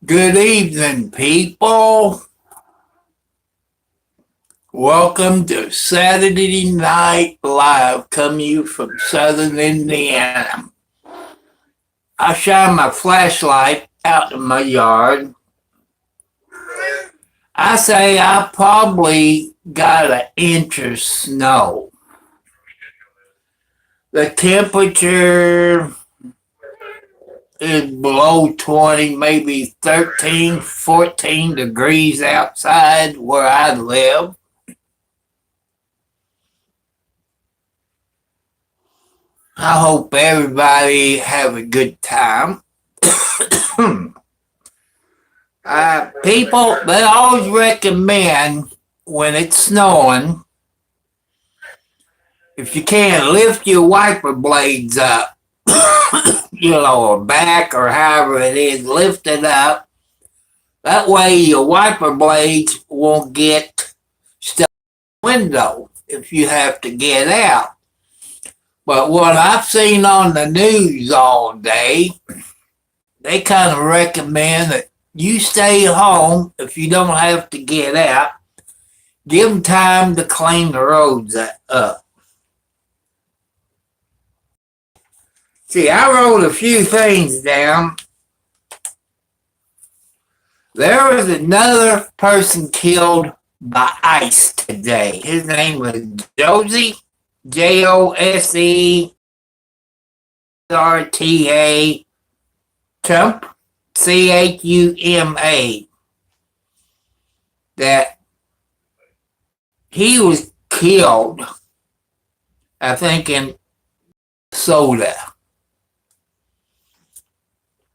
Good evening, people. Welcome to Saturday Night Live, coming you from Southern Indiana. I shine my flashlight out in my yard. I say I probably got an inch of snow. The temperature is below 20, maybe 13, 14 degrees outside where I live. I hope everybody have a good time. People, they always recommend when it's snowing, if you can, lift your wiper blades up. Or back or however it is, lift it up. That way your wiper blades won't get stuck in the window if you have to get out. But what I've seen on the news all day, they kind of recommend that you stay home if you don't have to get out. Give them time to clean the roads up. See, I wrote a few things down. There was another person killed by ice today. His name was Josie, Joserta, Trump, Chuma. That he was killed, I think, in Minnesota.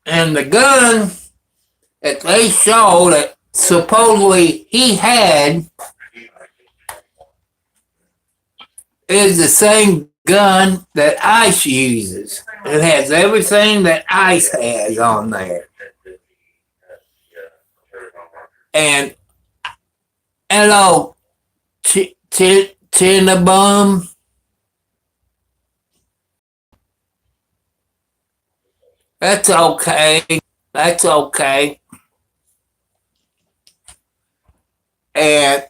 And the gun that they showed that supposedly he had is the same gun that ICE uses. It has everything that ICE has on there. And hello, Cinnabum. That's okay. That's okay. And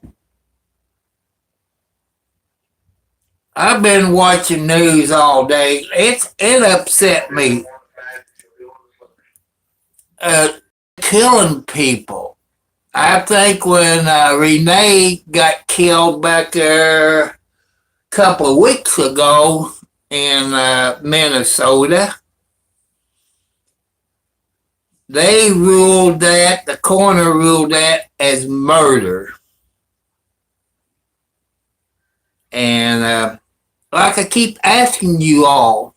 I've been watching news all day. It upset me. Killing people. I think when Renee got killed back there a couple of weeks ago in Minnesota, the coroner ruled that as murder. And like I keep asking you all,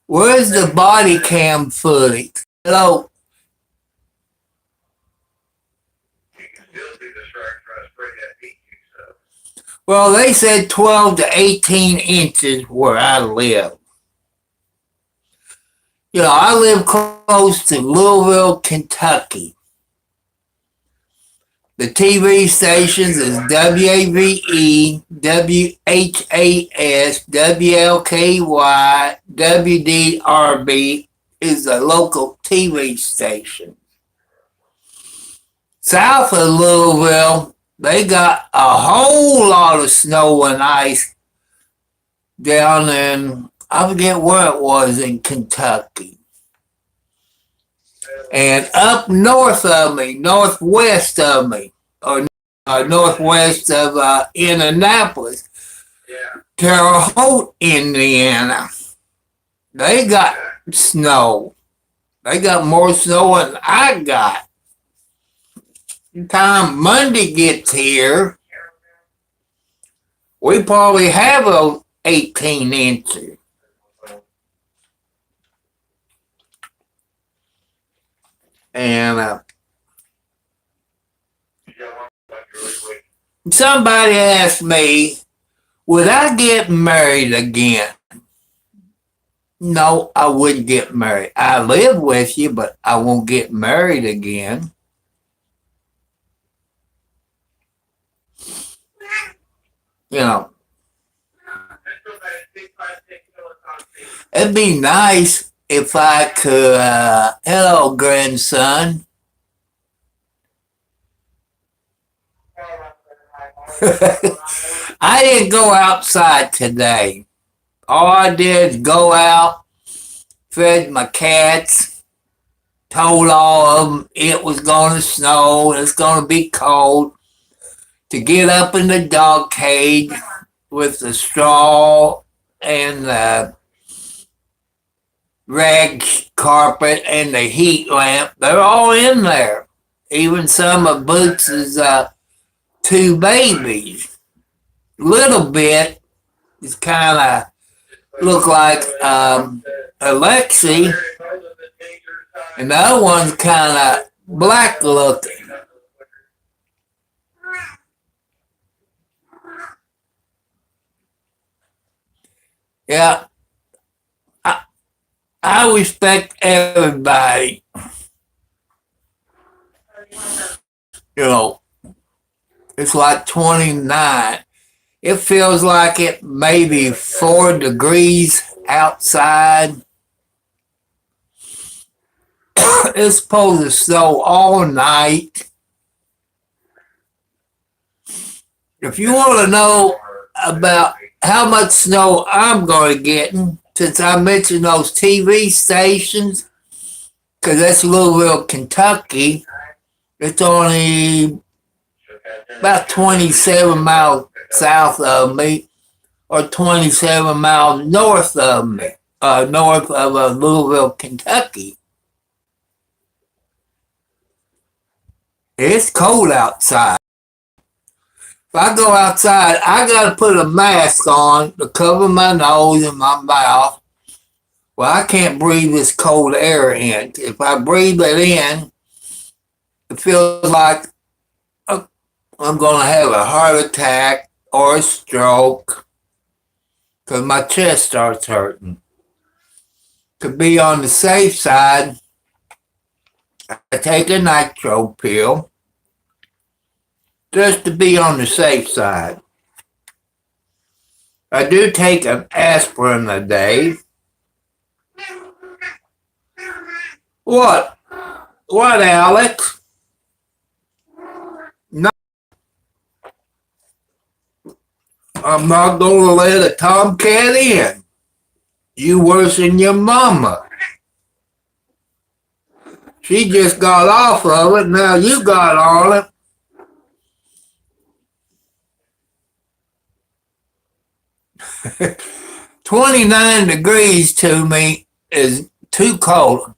where's the body cam footage? Hello? Well, they said 12 to 18 inches where I live. I live close to Louisville, Kentucky. The TV stations is WAVE, WHAS, WLKY, WDRB is the local TV station. South of Louisville, they got a whole lot of snow and ice down in, I forget where it was in Kentucky. And up north of me, northwest of me, or northwest of Indianapolis, Terre Haute, Indiana, they got snow. They got more snow than I got. By the time Monday gets here, we probably have a 18 inches. And somebody asked me, would I get married again? No, I wouldn't get married. I live with you, but I won't get married again. You know, it'd be nice if I could, hello, grandson. I didn't go outside today. All I did is go out, fed my cats, told all of them it was going to snow, it's going to be cold, to get up in the dog cage with the straw and the rag carpet and the heat lamp. They're all in there. Even some of Boots's two babies. Little bit is kind of look like Alexi, and the other one's kind of black looking. Yeah, I respect everybody. You know, it's like 29. It feels like it maybe 4 degrees outside. It's supposed to snow all night. If you want to know about how much snow I'm going to get, since I mentioned those TV stations, because that's Louisville, Kentucky, it's only about 27 miles south of me, or 27 miles north of me, north of Louisville, Kentucky. It's cold outside. If I go outside, I got to put a mask on to cover my nose and my mouth. Well, I can't breathe this cold air in. If I breathe it in, it feels like I'm going to have a heart attack or a stroke because my chest starts hurting. To be on the safe side, I take a nitro pill just to be on the safe side. I do take an aspirin a day. What? What, Alex? No, I'm not going to let a tomcat in. You worse than your mama. She just got off of it, now you got on it. 29 degrees to me is too cold.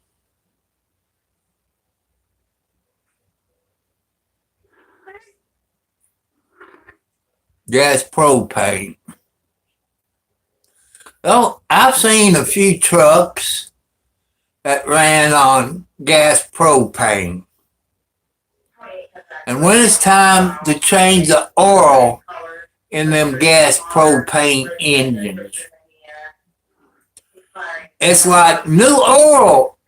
Gas propane. Well, I've seen a few trucks that ran on gas propane. And when it's time to change the oil in them gas propane engines, it's like new oil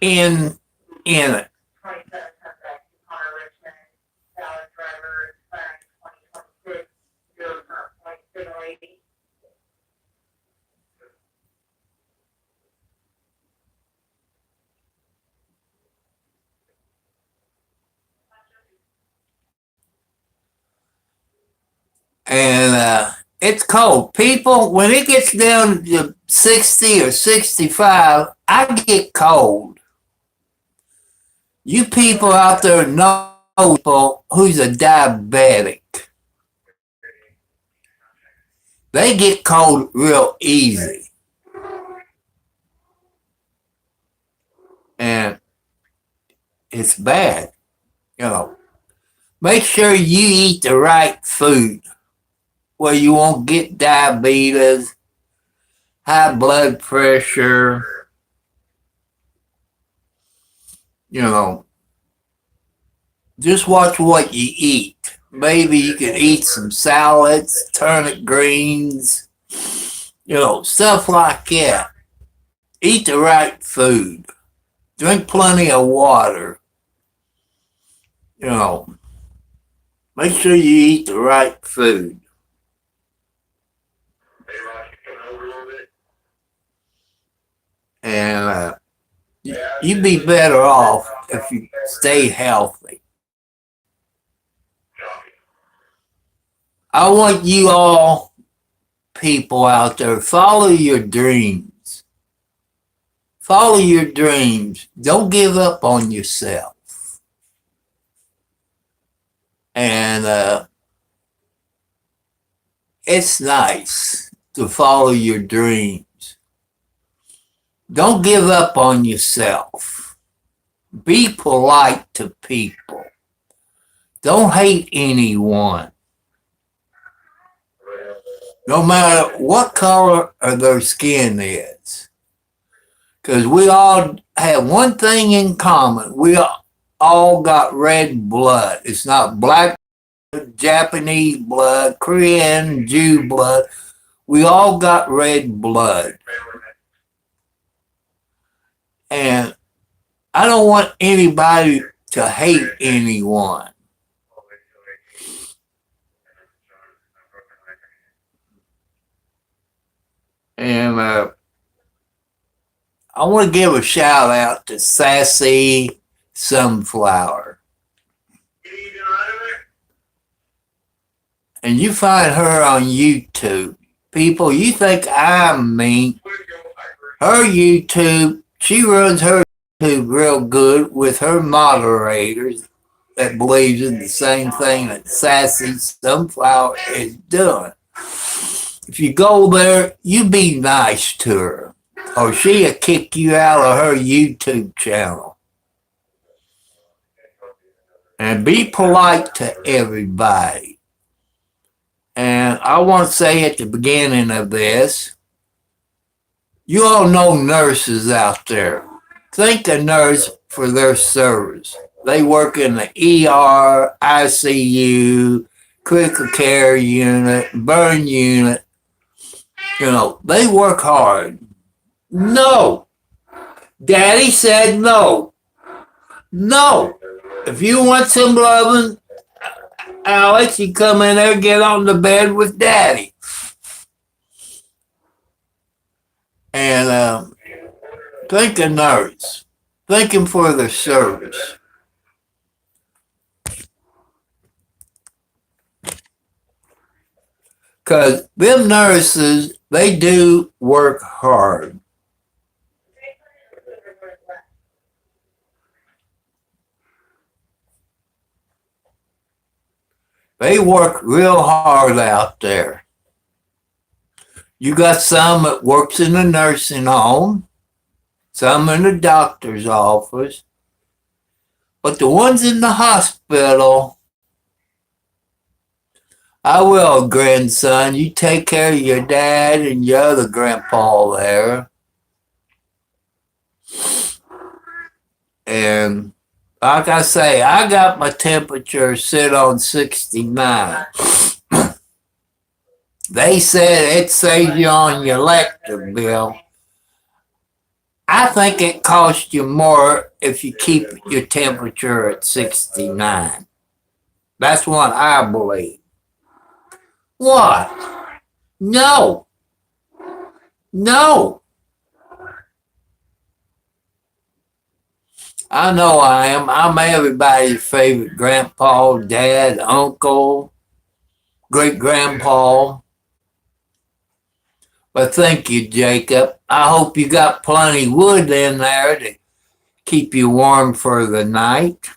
in it. And it's cold. People, when it gets down to 60 or 65, I get cold. You people out there know people who's a diabetic. They get cold real easy. And it's bad. You know, make sure you eat the right food where you won't get diabetes high blood pressure, you know, just watch what you eat. Maybe you can eat some salads, turnip greens, stuff like that. Eat the right food. Drink plenty of water. You know, make sure you eat the right food. And you'd be better off if you stay healthy. I want you all people out there, follow your dreams. Follow your dreams. Don't give up on yourself. And it's nice to follow your dreams. Don't give up on yourself. Be polite to people. Don't hate anyone. No matter what color of their skin is. Because we all have one thing in common. We all got red blood. It's not black, Japanese blood, Korean, Jew blood. We all got red blood. And I don't want anybody to hate anyone. And I want to give a shout out to Sassy Sunflower. And you find her on YouTube. People, you think I'm mean. Her YouTube, she runs her YouTube real good with her moderators that believes in the same thing that Sassy Sunflower is doing. If you go there, you be nice to her, or she'll kick you out of her YouTube channel. And be polite to everybody. And I want to say at the beginning of this, you all know nurses out there. Thank a nurse for their service. They work in the ER, ICU, critical care unit, burn unit. They work hard. No. Daddy said no. No. If you want some loving, Alex, you come in there, get on the bed with Daddy. And thank a nurse. Thank him for their service. Because them nurses, they do work hard. They work real hard out there. You got some that works in a nursing home, some in the doctor's office, but the ones in the hospital, I will, grandson. You take care of your dad and your other grandpa there. And like I say, I got my temperature set on 69. They said it saves you on your electric bill. I think it costs you more if you keep your temperature at 69. That's what I believe. What? No. No. I know I am. I'm everybody's favorite grandpa, dad, uncle, great grandpa. But thank you, Jacob. I hope you got plenty wood in there to keep you warm for the night.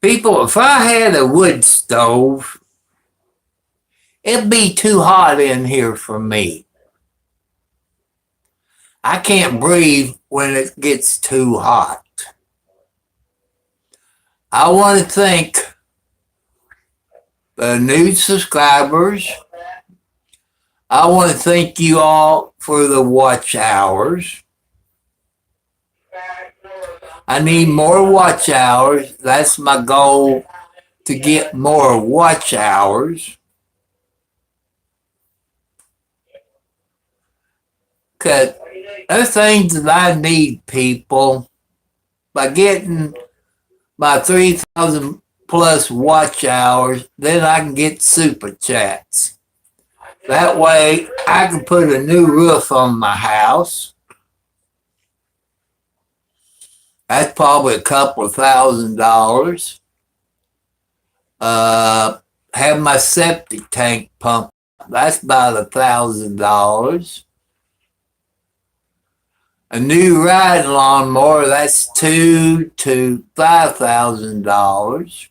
People, if I had a wood stove, it'd be too hot in here for me. I can't breathe when it gets too hot. I want to thank the new subscribers. I want to thank you all for the watch hours. I need more watch hours. That's my goal, to get more watch hours. Because there's things that I need, people. By getting my 3,000 plus watch hours, then I can get super chats. That way, I can put a new roof on my house. That's probably a couple of $1,000. Have my septic tank pumped. That's about $1,000. A new riding lawnmower, that's $2,000 to $5,000.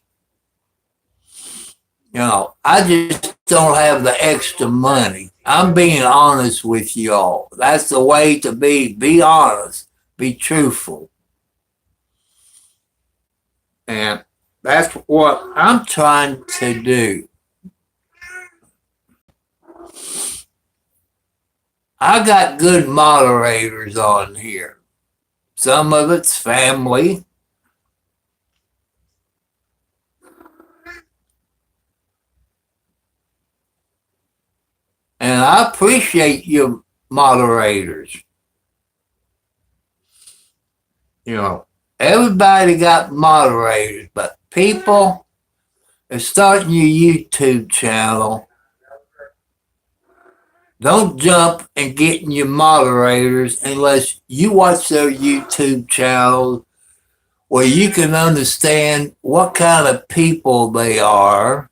I just don't have the extra money. I'm being honest with y'all. That's the way to be. Be honest. Be truthful. And that's what I'm trying to do. I got good moderators on here. Some of it's family. And I appreciate you moderators. Everybody got moderators, but people are starting your YouTube channel. Don't jump and get in your moderators unless you watch their YouTube channel where you can understand what kind of people they are.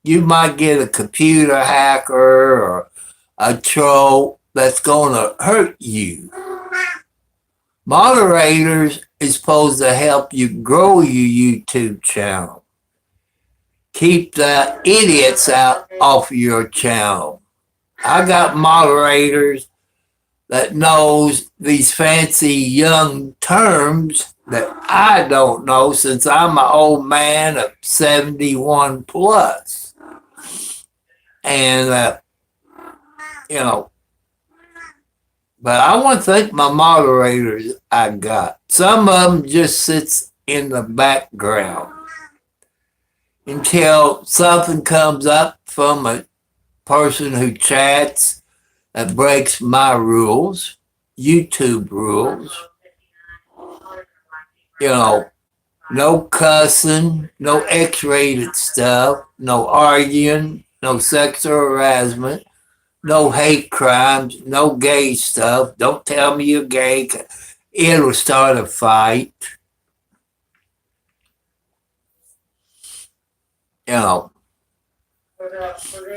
You might get a computer hacker or a troll that's going to hurt you. Moderators is supposed to help you grow your YouTube channel. Keep the idiots out off your channel. I got moderators that knows these fancy young terms that I don't know, since I'm an old man of 71 plus. And, but I want to thank my moderators I got. Some of them just sits in the background until something comes up from a person who chats that breaks my rules, YouTube rules. No cussing, no X-rated stuff, no arguing, no sexual harassment, no hate crimes, no gay stuff. Don't tell me you're gay. It'll start a fight. I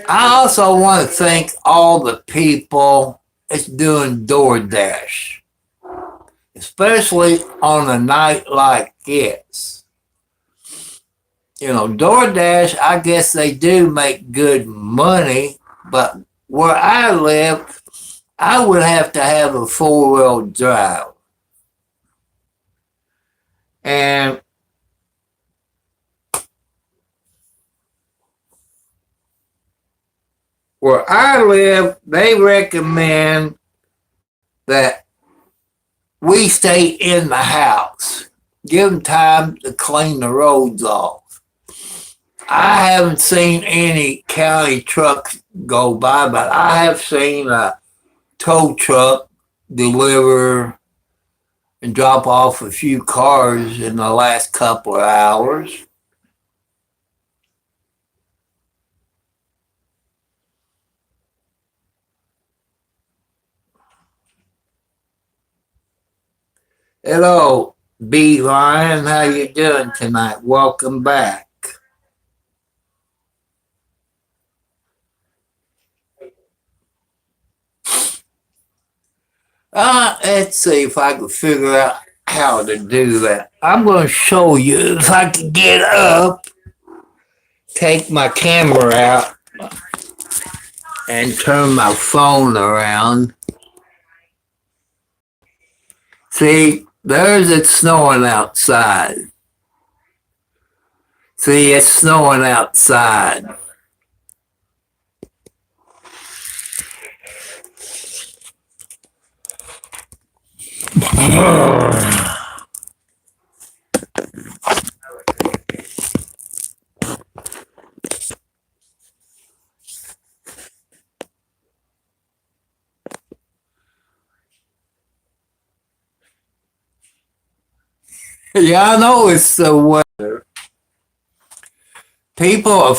also want to thank all the people that's doing DoorDash, especially on a night like this. DoorDash, I guess they do make good money, but where I live, I would have to have a 4-wheel drive. And where I live, they recommend that we stay in the house. Give them time to clean the roads off. I haven't seen any county trucks go by, but I have seen a tow truck deliver and drop off a few cars in the last couple of hours. Hello, B Lion. How you doing tonight? Welcome back. Let's see if I can figure out how to do that. I'm going to show you if I can get up, take my camera out, and turn my phone around. See, there's it snowing outside. See, it's snowing outside. Yeah, I know it's the weather. People,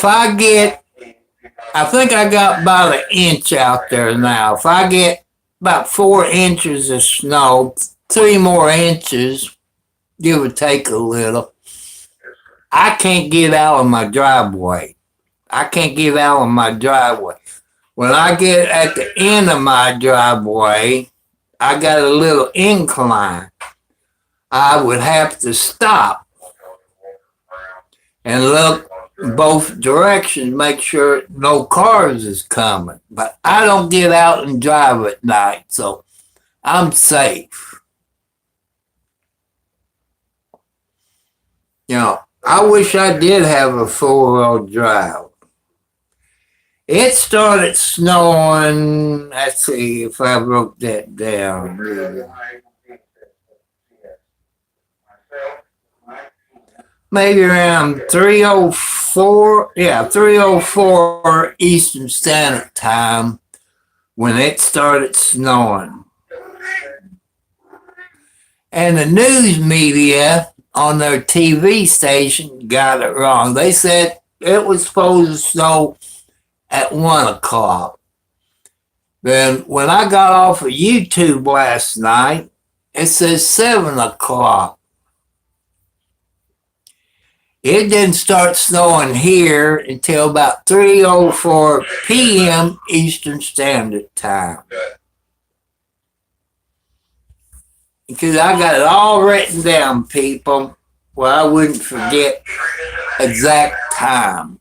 I think I got about an inch out there now. If I get about 4 inches of snow, 3 more inches, give or take a little, I can't get out of my driveway. I can't get out of my driveway. When I get at the end of my driveway, I got a little incline. I would have to stop and look both directions, make sure no cars is coming. But I don't get out and drive at night, so I'm safe. I wish I did have a four-wheel drive. It started snowing. Let's see if I wrote that down. Maybe around 3:04. Yeah, 3:04 Eastern Standard Time when it started snowing. And the news media on their TV station got it wrong. They said it was supposed to snow at 1 o'clock. Then when I got off of YouTube last night, it says 7 o'clock. It didn't start snowing here until about 3:04 p.m. Eastern Standard Time. Because I got it all written down, people, where I wouldn't forget exact time.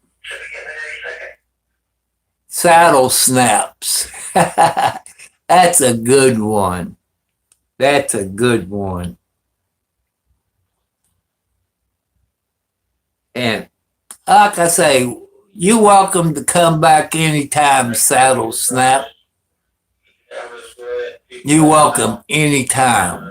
Saddle snaps. That's a good one. That's a good one. And like I say, you're welcome to come back anytime, Saddle Snap. You're welcome anytime.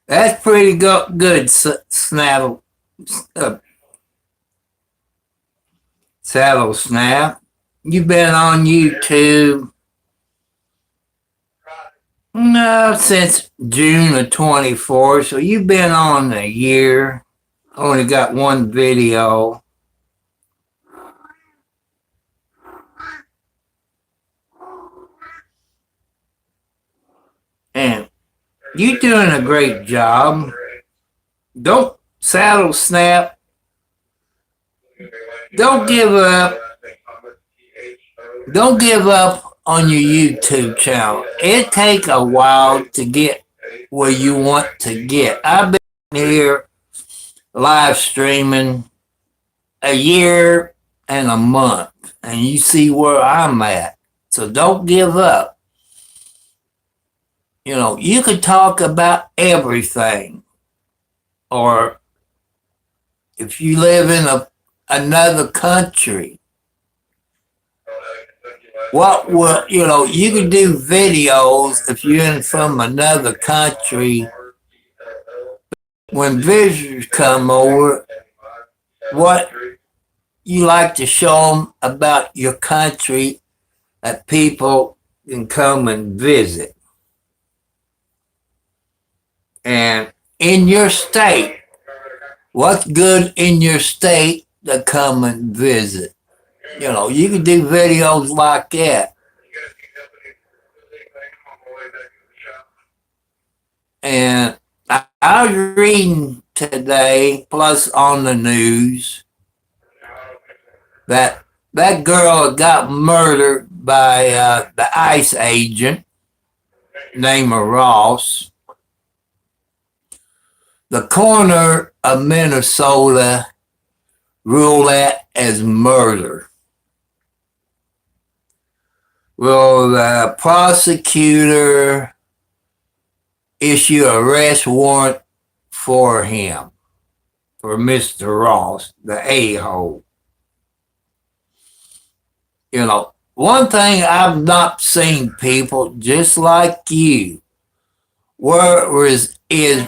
That's pretty good, Saddle Snap. You've been on YouTube since June of 24, so you've been on a year. Only got one video. And you're doing a great job. Don't Saddle Snap. Don't give up. Don't give up on your YouTube channel. It take a while to get where you want to get. I've been here live streaming a year and a month, and you see where I'm at. So don't give up. You could talk about everything. Or if you live in another country, what will, you could do videos if you're in from another country. When visitors come over, what you like to show them about your country that people can come and visit. And in your state, what's good in your state to come and visit? You can do videos like that. And I was reading today, plus on the news, that girl got murdered by the ICE agent. named Ross. The coroner of Minnesota ruled that as murder. Well, the prosecutor issued an arrest warrant for him, for Mr. Ross, the a-hole. You know, one thing I've not seen, people just like you, where is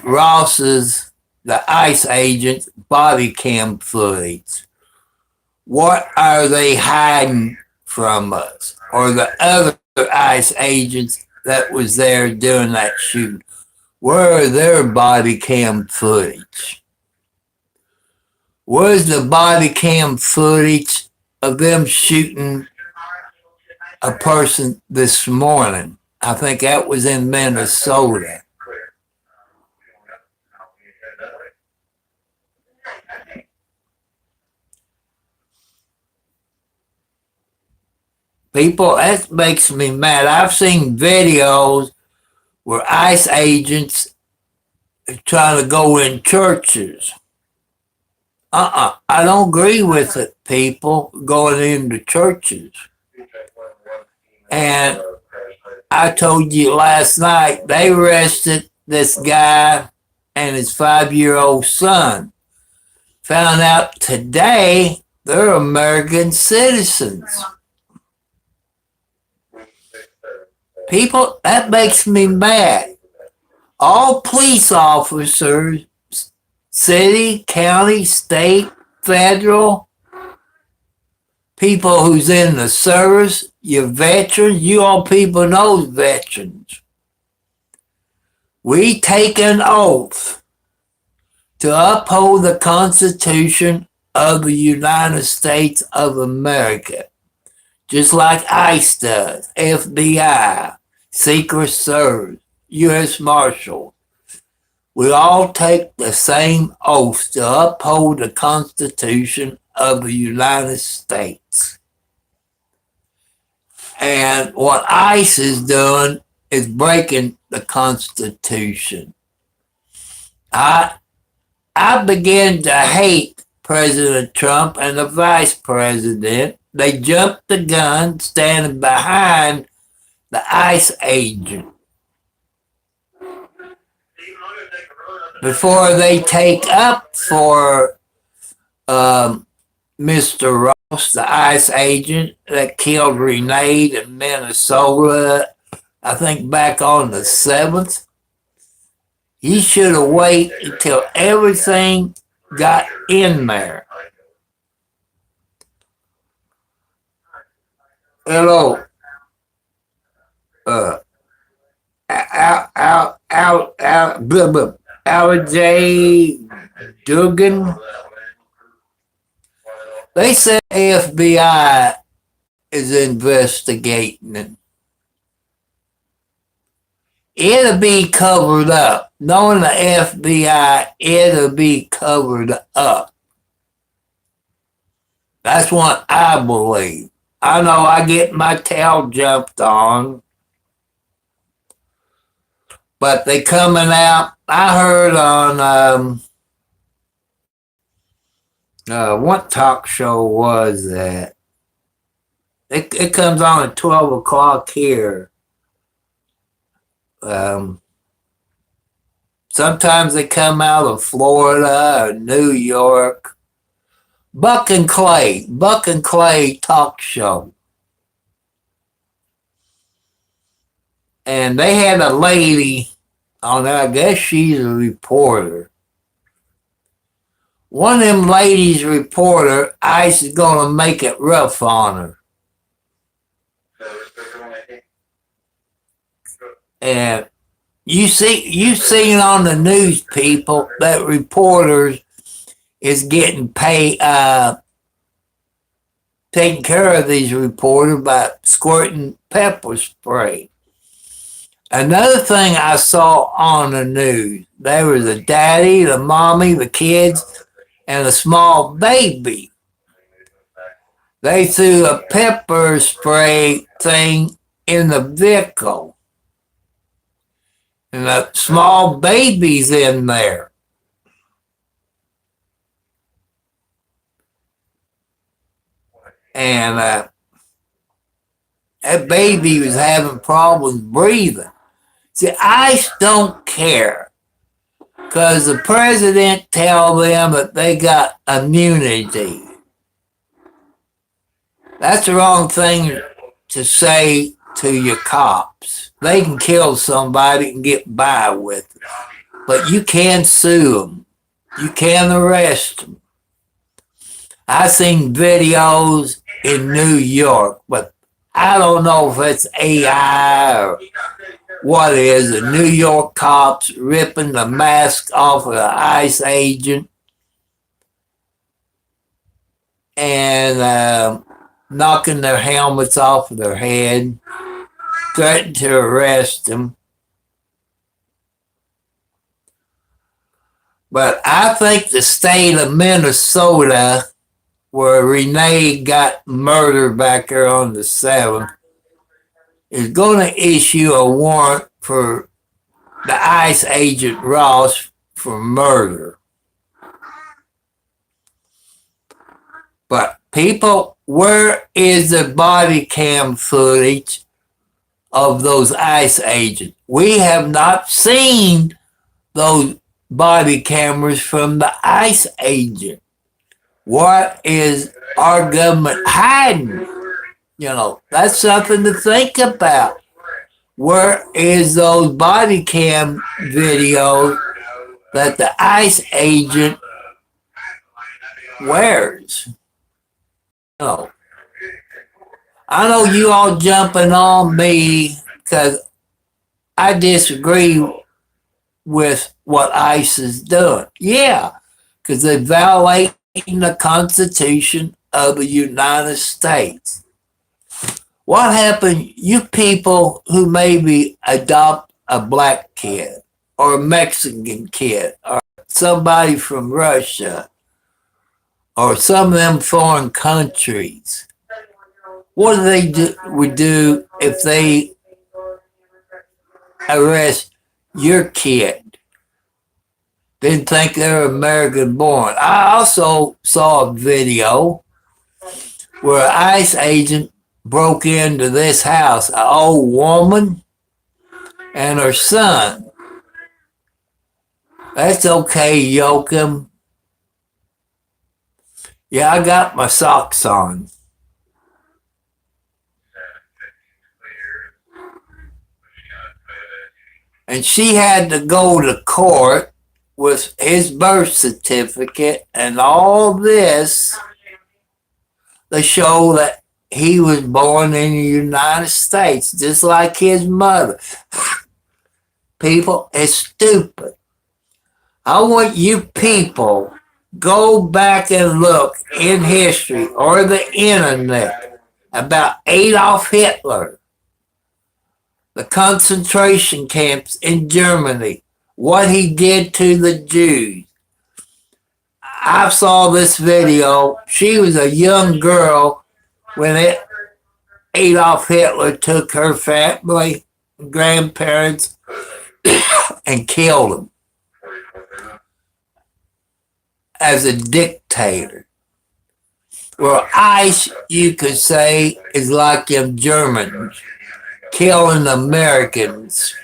Ross's, the ICE agent's body cam footage? What are they hiding from us? Or the other ICE agents that was there doing that shooting? Where are their body cam footage? Where's the body cam footage of them shooting a person this morning? I think that was in Minnesota. People, that makes me mad. I've seen videos where ICE agents are trying to go in churches. I don't agree with it, people, going into churches. And I told you last night, they arrested this guy and his 5-year-old son. Found out today they're American citizens. People, that makes me mad. All police officers, city, county, state, federal, people who's in the service, your veterans, you all people know veterans. We take an oath to uphold the Constitution of the United States of America, just like ICE does, FBI, Secret Service, U.S. Marshals. We all take the same oath to uphold the Constitution of the United States. And what ICE is doing is breaking the Constitution. I began to hate President Trump and the Vice President. They jumped the gun standing behind the ICE agent. Before they take up for Mr. Ross, the ICE agent that killed Renee in Minnesota, I think back on the 7th, he should have waited until everything got in there. Hello. Howard J. Dugan. They said FBI is investigating it. It'll be covered up. Knowing the FBI, it'll be covered up. That's what I believe. I know I get my tail jumped on, but they coming out. I heard on what talk show was that? It comes on at 12 o'clock here. Sometimes they come out of Florida or New York. Buck and Clay talk show. And they had a lady on there, I guess she's a reporter. One of them ladies reporter, ICE is gonna make it rough on her. And you seen on the news, people, that reporters is getting paid, taking care of these reporters by squirting pepper spray. Another thing I saw on the news, there was a daddy, the mommy, the kids, and a small baby. They threw a pepper spray thing in the vehicle. and the small babies in there. And that baby was having problems breathing. See, ICE don't care because the president tell them that they got immunity. That's the wrong thing to say to your cops. They can kill somebody and get by with it, but you can sue them. You can arrest them. I seen videos in New York, but I don't know if it's AI or what it is. The New York cops ripping the mask off of the ICE agent and knocking their helmets off of their head, threatening to arrest them. But I think the state of Minnesota, where Renee got murdered back there on the 7th, is going to issue a warrant for the ICE agent Ross for murder. But people, where is the body cam footage of those ICE agents? We have not seen those body cameras from the ICE agent. What is our government hiding? You know, that's something to think about. Where is those body cam videos that the ICE agent wears? No. I know you all jumping on me because I disagree with what ICE is doing. Yeah, because they're violating the Constitution of the United States. What happened, you people who maybe adopt a black kid or a Mexican kid or somebody from Russia or some of them foreign countries, what do they would do if they arrest your kid? Didn't think they were American born. I also saw a video where an ICE agent broke into this house, an old woman and her son. That's okay, Joachim. Yeah, I got my socks on. And she had to go to court with his birth certificate and all this to show that he was born in the United States, just like his mother. People, it's stupid. I want you people go back and look in history or the internet about Adolf Hitler, the concentration camps in Germany, what he did to the Jews. I saw this video. She was a young girl when Adolf Hitler took her family, grandparents, and killed them as a dictator. Well, ICE, you could say, is like them Germans killing Americans.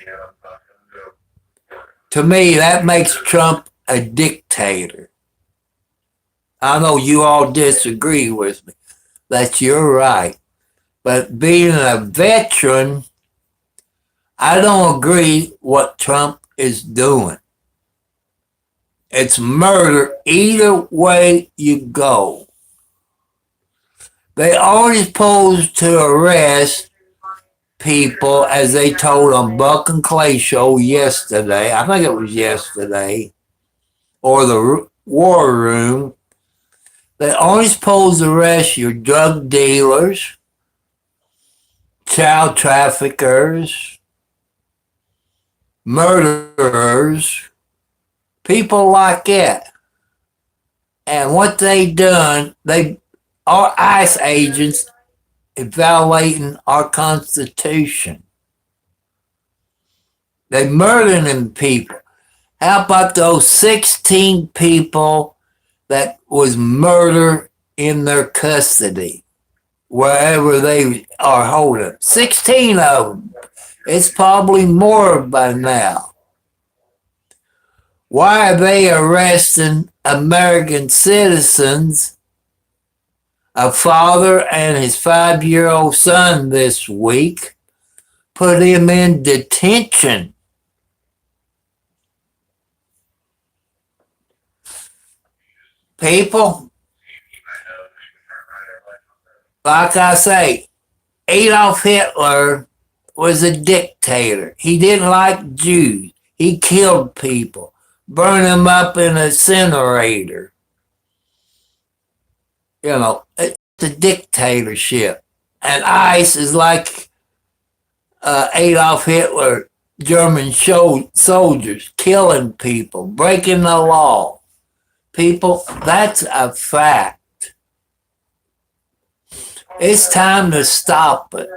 To me, that makes Trump a dictator. I know you all disagree with me. That's your right. But being a veteran, I don't agree what Trump is doing. It's murder either way you go. They always supposed to arrest people, as they told on Buck and Clay show yesterday. I think it was yesterday, or the War Room. They only supposed to arrest your drug dealers, child traffickers, murderers, people like that. And what they done, our ICE agents is violating our Constitution. They murdering people. How about those 16 people that was murdered in their custody, wherever they are holding? 16 of them. It's probably more by now. Why are they arresting American citizens, a father and his 5-year-old son this week, put him in detention? People, like I say, Adolf Hitler was a dictator. He didn't like Jews. He killed people, burned them up in an incinerator. It's a dictatorship. And ICE is like Adolf Hitler, German soldiers killing people, breaking the law. People, that's a fact. It's time to stop it.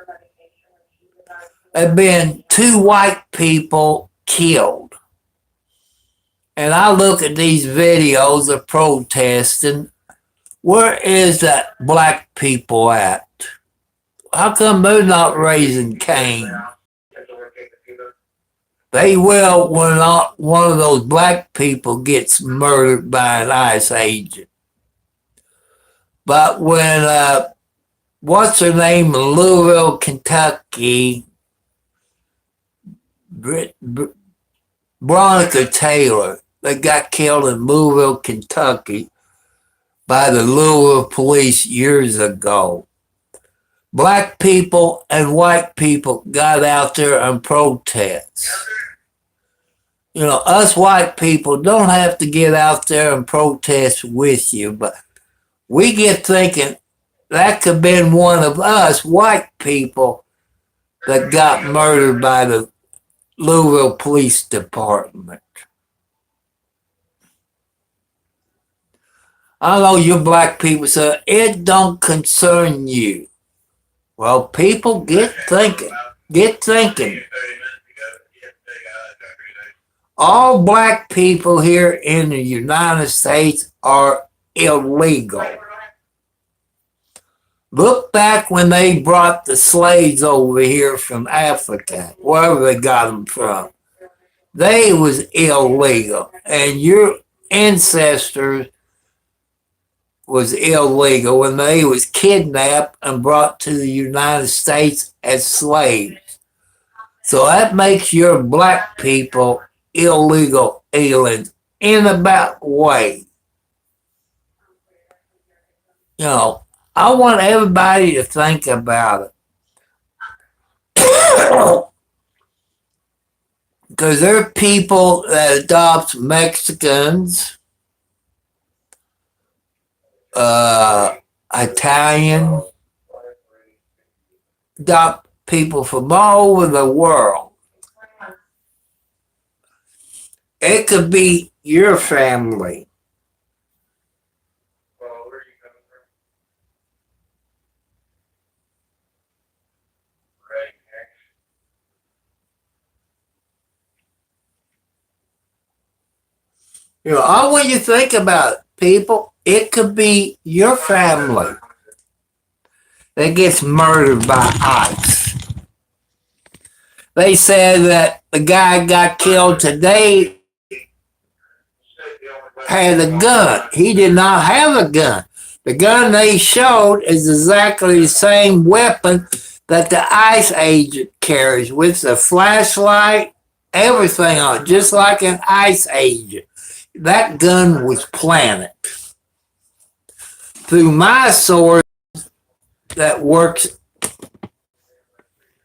There have been 2 white people killed. And I look at these videos of protesting. Where is that black people at? How come they're not raising Cain? They will when not one of those black people gets murdered by an ICE agent. But when, what's her name in Louisville, Kentucky, Veronica Taylor, they got killed in Louisville, Kentucky by the Louisville police years ago. Black people and white people got out there and protest. Us white people don't have to get out there and protest with you, but we get thinking that could have been one of us white people that got murdered by the Louisville Police Department. I know you black people say, it don't concern you. Well, people, get thinking. Get thinking. All black people here in the United States are illegal. Look back when they brought the slaves over here from Africa, wherever they got them from. They was illegal. And your ancestors was illegal when they was kidnapped and brought to the United States as slaves. So that makes your black people illegal aliens in a bad way. I want everybody to think about it. Because there are people that adopt Mexicans, Italian, adopt people from all over the world. It could be your family. I want you to think about it, people. It could be your family that gets murdered by ICE. They said that the guy got killed today had a gun. He did not have a gun. The gun they showed is exactly the same weapon that the ICE agent carries, with the flashlight, everything on it, just like an ICE agent. That gun was planted. Through my source that works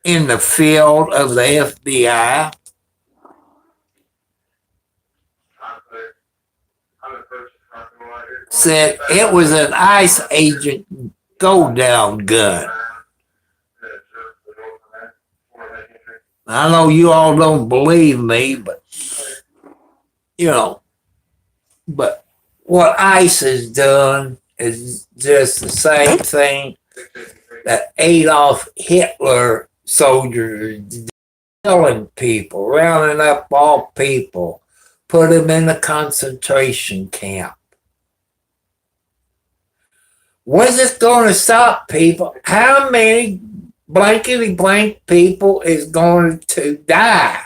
in the field of the FBI, said it was an ICE agent go-down gun. I know you all don't believe me, but but what ICE has done is just the same thing that Adolf Hitler soldiers killing people, rounding up all people, put them in a concentration camp. When's this going to stop, people? How many blankety blank people is going to die?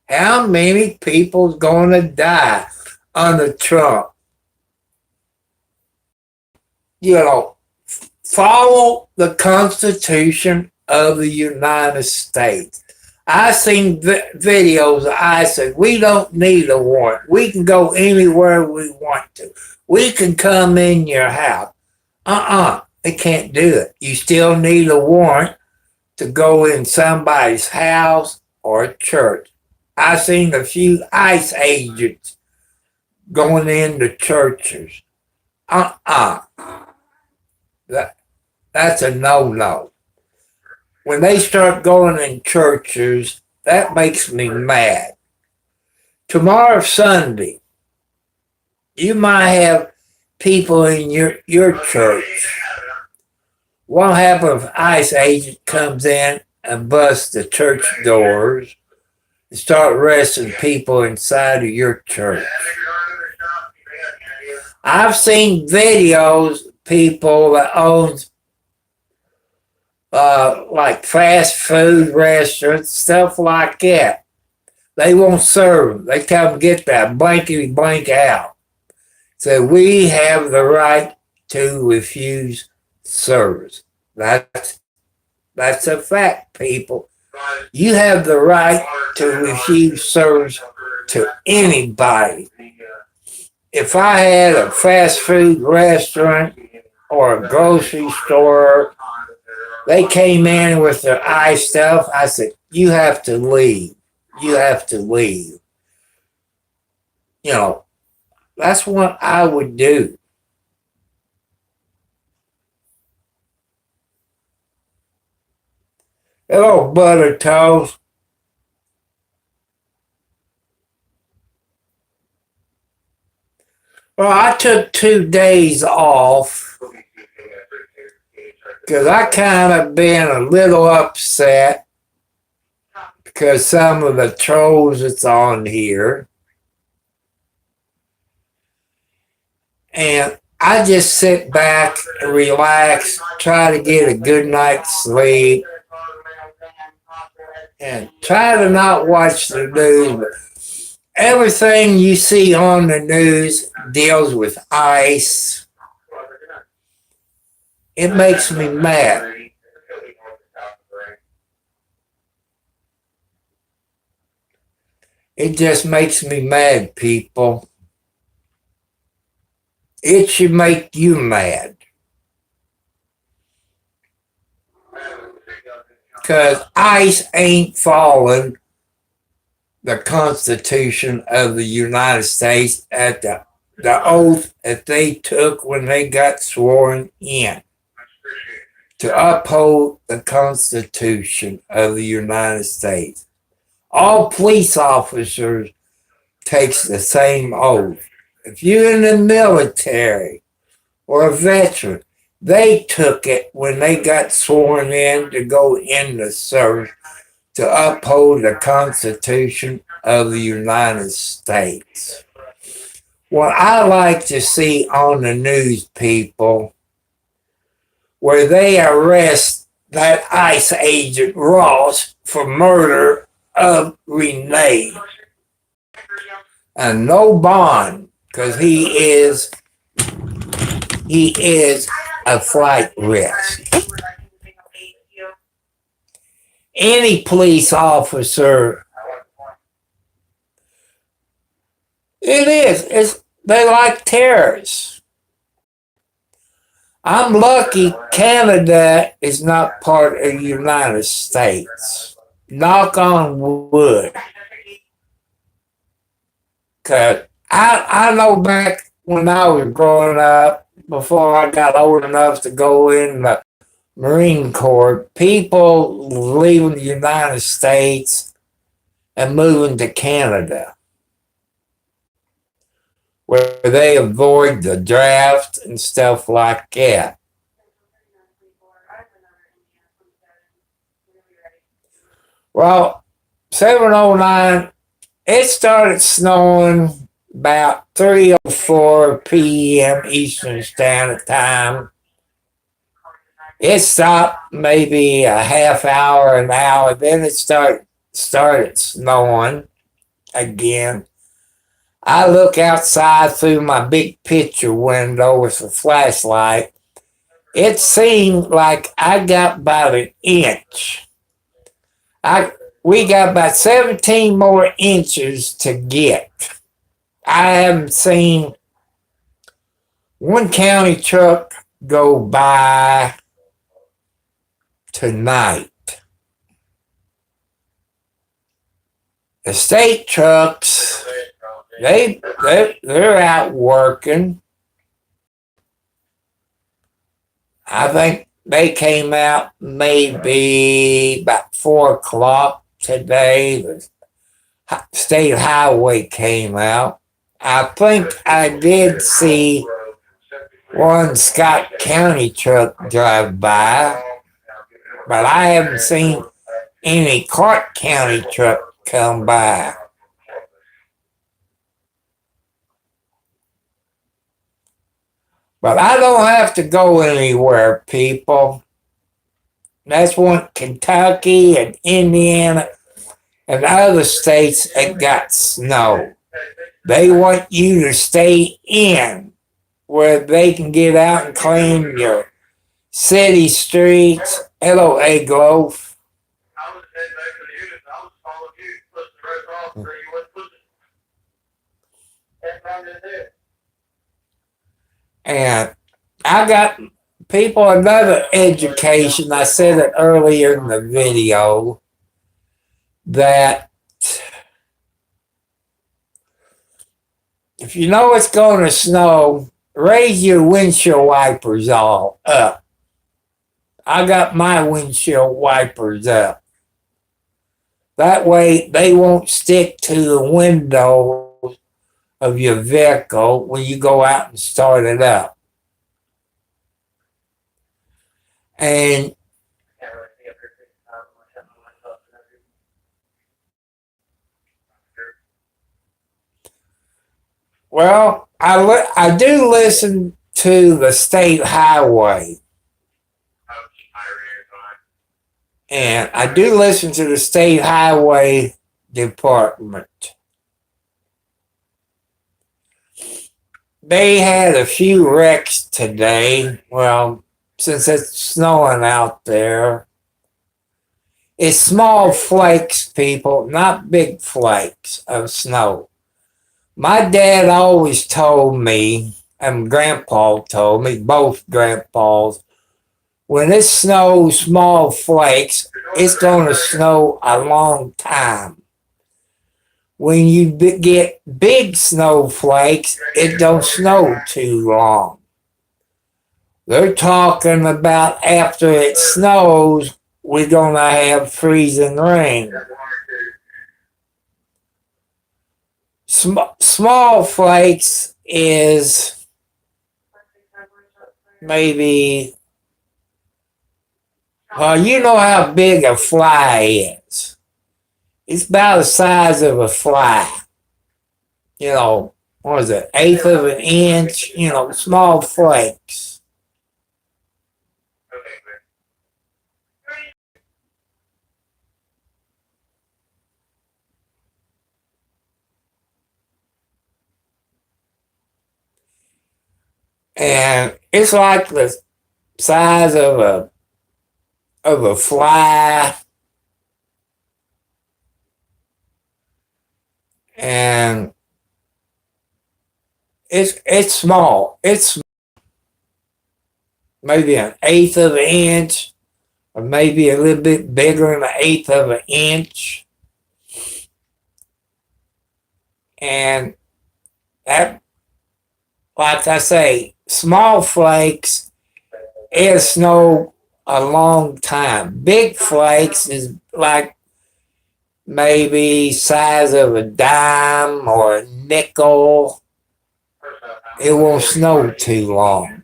How many people is going to die under Trump? You know, follow the Constitution of the United States. I seen videos. I said, we don't need a warrant. We can go anywhere we want to. We can come in your house. They can't do it. You still need a warrant to go in somebody's house or a church. I seen a few ICE agents going into churches. That's a no-no. When they start going in churches, that makes me mad. Tomorrow, Sunday, you might have people in your church. What happens if ICE agent comes in and busts the church doors and start arresting people inside of your church? I've seen videos of people that owns like fast food restaurants, stuff like that. They won't serve them. They tell them get that blankety blank out. So we have the right to refuse service. That's a fact, people. You have the right to refuse service to anybody. If I had a fast food restaurant or a grocery store, they came in with their ICE stuff, I said, you have to leave. You have to leave. You know, that's what I would do. Hello, Butter Toast. Well, I took 2 days off because I kind of been a little upset because some of the trolls that's on here. And I just sit back and relax, try to get a good night's sleep, and try to not watch the news. But everything you see on the news deals with ICE. It makes me mad. It just makes me mad, people. It should make you mad. Because ICE ain't following the Constitution of the United States at the oath that they took when they got sworn in to uphold the Constitution of the United States. All police officers takes the same oath. If you're in the military or a veteran, they took it when they got sworn in to go in the service to uphold the Constitution of the United States. What I like to see on the news, people, where they arrest that ICE agent Ross for murder of Renee. And no bond, because he is a flight risk. Any police officer, they like terrorists. I'm lucky Canada is not part of the United States. Knock on wood. Because I know back when I was growing up, before I got old enough to go in the Marine Corps, people leaving the United States and moving to Canada, where they avoid the draft and stuff like that. Well, 7:09, it started snowing about 3:04 p.m. Eastern Standard Time. It stopped maybe a half hour, an hour, then it started snowing again. I look outside through my big picture window with a flashlight. It seemed like I got about an inch. We got about 17 more inches to get. I haven't seen one county truck go by tonight. The state trucks, they're out working. I think they came out maybe about 4 o'clock today. The state highway came out. I think I did see one Scott County truck drive by, but I haven't seen any Clark County truck come by. But I don't have to go anywhere, people. That's what Kentucky and Indiana and other states that got snow. They want you to stay in where they can get out and clean your city streets. Hello, Egg Loaf. And I got people another education. I said it earlier in the video that if you know it's going to snow, raise your windshield wipers all up. I got my windshield wipers up. That way they won't stick to the window of your vehicle when you go out and start it up. And well, I do listen to the state highway. And I do listen to the state highway department. They had a few wrecks today. Well, since it's snowing out there. It's small flakes, people, not big flakes of snow. My dad always told me, and Grandpa told me, both Grandpas, when it snows small flakes, it's going to snow a long time. When you get big snowflakes, it don't snow too long. They're talking about after it snows, we're going to have freezing rain. Small flakes is maybe, well, you know how big a fly is. It's about the size of a fly. You know, what is it, eighth of an inch? You know, small flakes. And it's like the size of a fly. And it's small. It's maybe an eighth of an inch, or maybe a little bit bigger than an eighth of an inch. And that, like I say, small flakes is snow a long time. Big flakes is like maybe size of a dime or a nickel. It won't snow too long.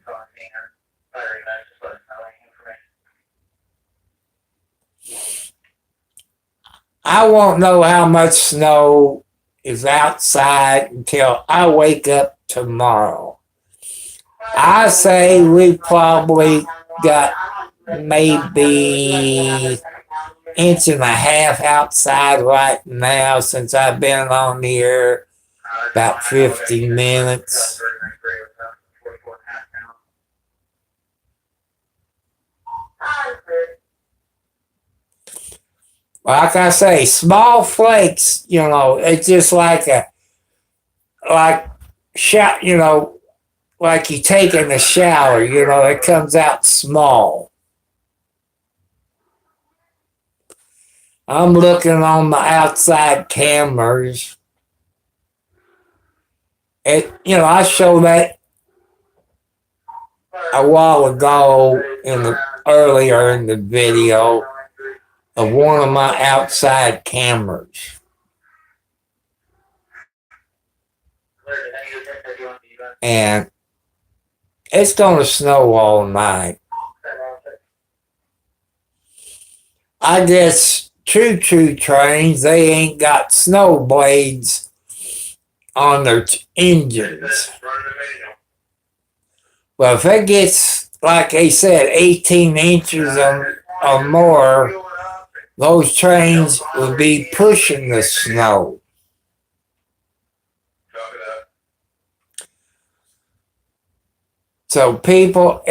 I won't know how much snow is outside until I wake up tomorrow. I say we probably got maybe inch and a half outside right now since I've been on here about 50 minutes. Like I say, small flakes, it's just like like like you take in a shower, it comes out small. I'm looking on the outside cameras. I showed that a while ago earlier in the video of one of my outside cameras. And it's going to snow all night. I guess choo-choo trains, they ain't got snow blades on their engines. Well, if it gets, like they said, 18 inches or more, those trains would be pushing the snow. So people,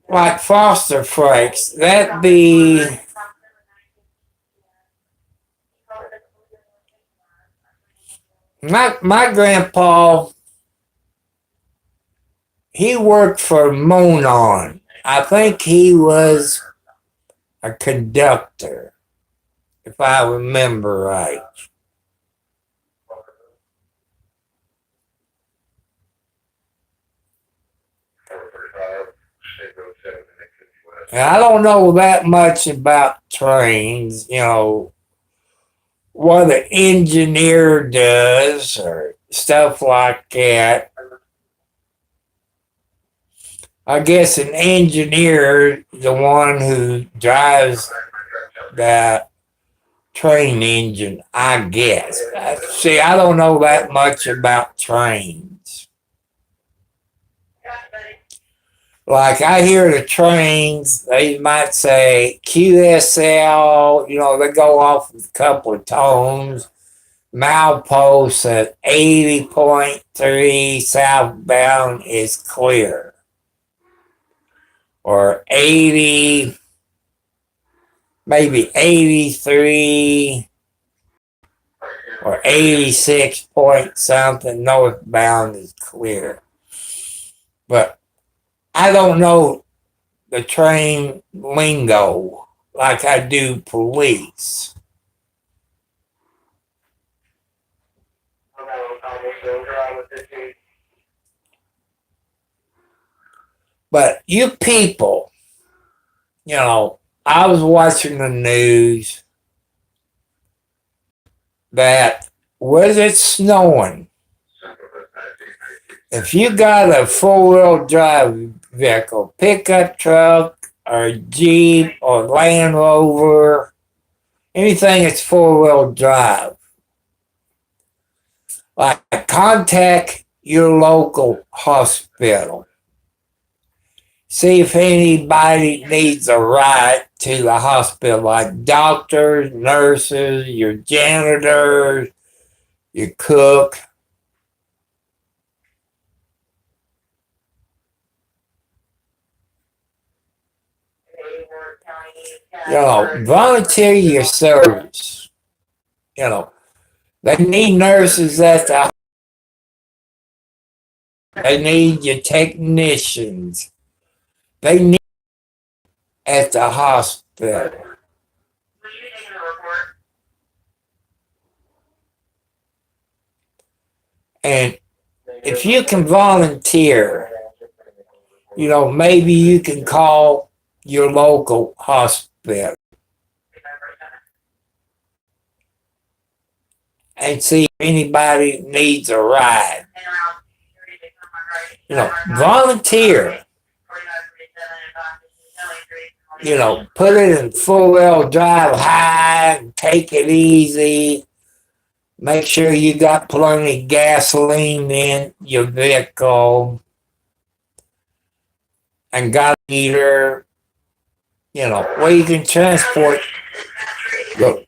like Foster Frakes, that'd be my grandpa. He worked for Monon. I think he was a conductor, if I remember right. And I don't know that much about trains, what an engineer does or stuff like that. I guess an engineer, the one who drives that train engine, I guess. See, I don't know that much about trains. Like I hear the trains, they might say QSL, they go off with a couple of tones. Milepost at 80.3 southbound is clear. Or 80, maybe 83 or 86 point something northbound is clear. But I don't know the train lingo like I do police. But you people, I was watching the news that was it snowing? If you got a four-wheel drive vehicle, pickup truck or Jeep or Land Rover, anything that's four-wheel drive, like contact your local hospital. See if anybody needs a ride to the hospital, like doctors, nurses, your janitors, your cook. Volunteer your service. They need nurses at the. They need your technicians. They need at the hospital. And if you can volunteer, maybe you can call your local hospital and see if anybody needs a ride. Volunteer. put it in full wheel drive high and take it easy. Make sure you got plenty of gasoline in your vehicle and got a heater, where you can transport. Look.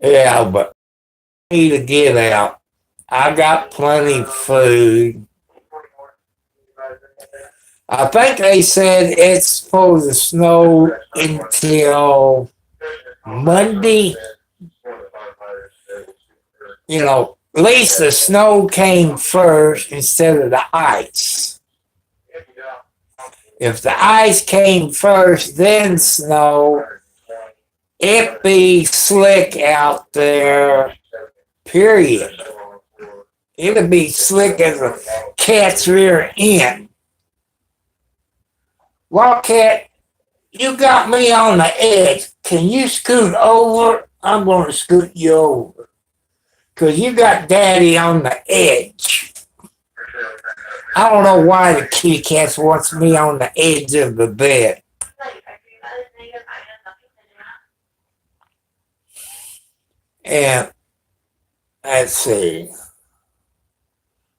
Yeah, but I need to get out. I got plenty of food. I think they said it's supposed to snow until Monday. At least the snow came first instead of the ice. If the ice came first, then snow, it be slick out there, period. It'll be slick as a cat's rear end. Wildcat, you got me on the edge. Can you scoot over? I'm going to scoot you over. Because you got daddy on the edge. I don't know why the kitty cat wants me on the edge of the bed. And let's see.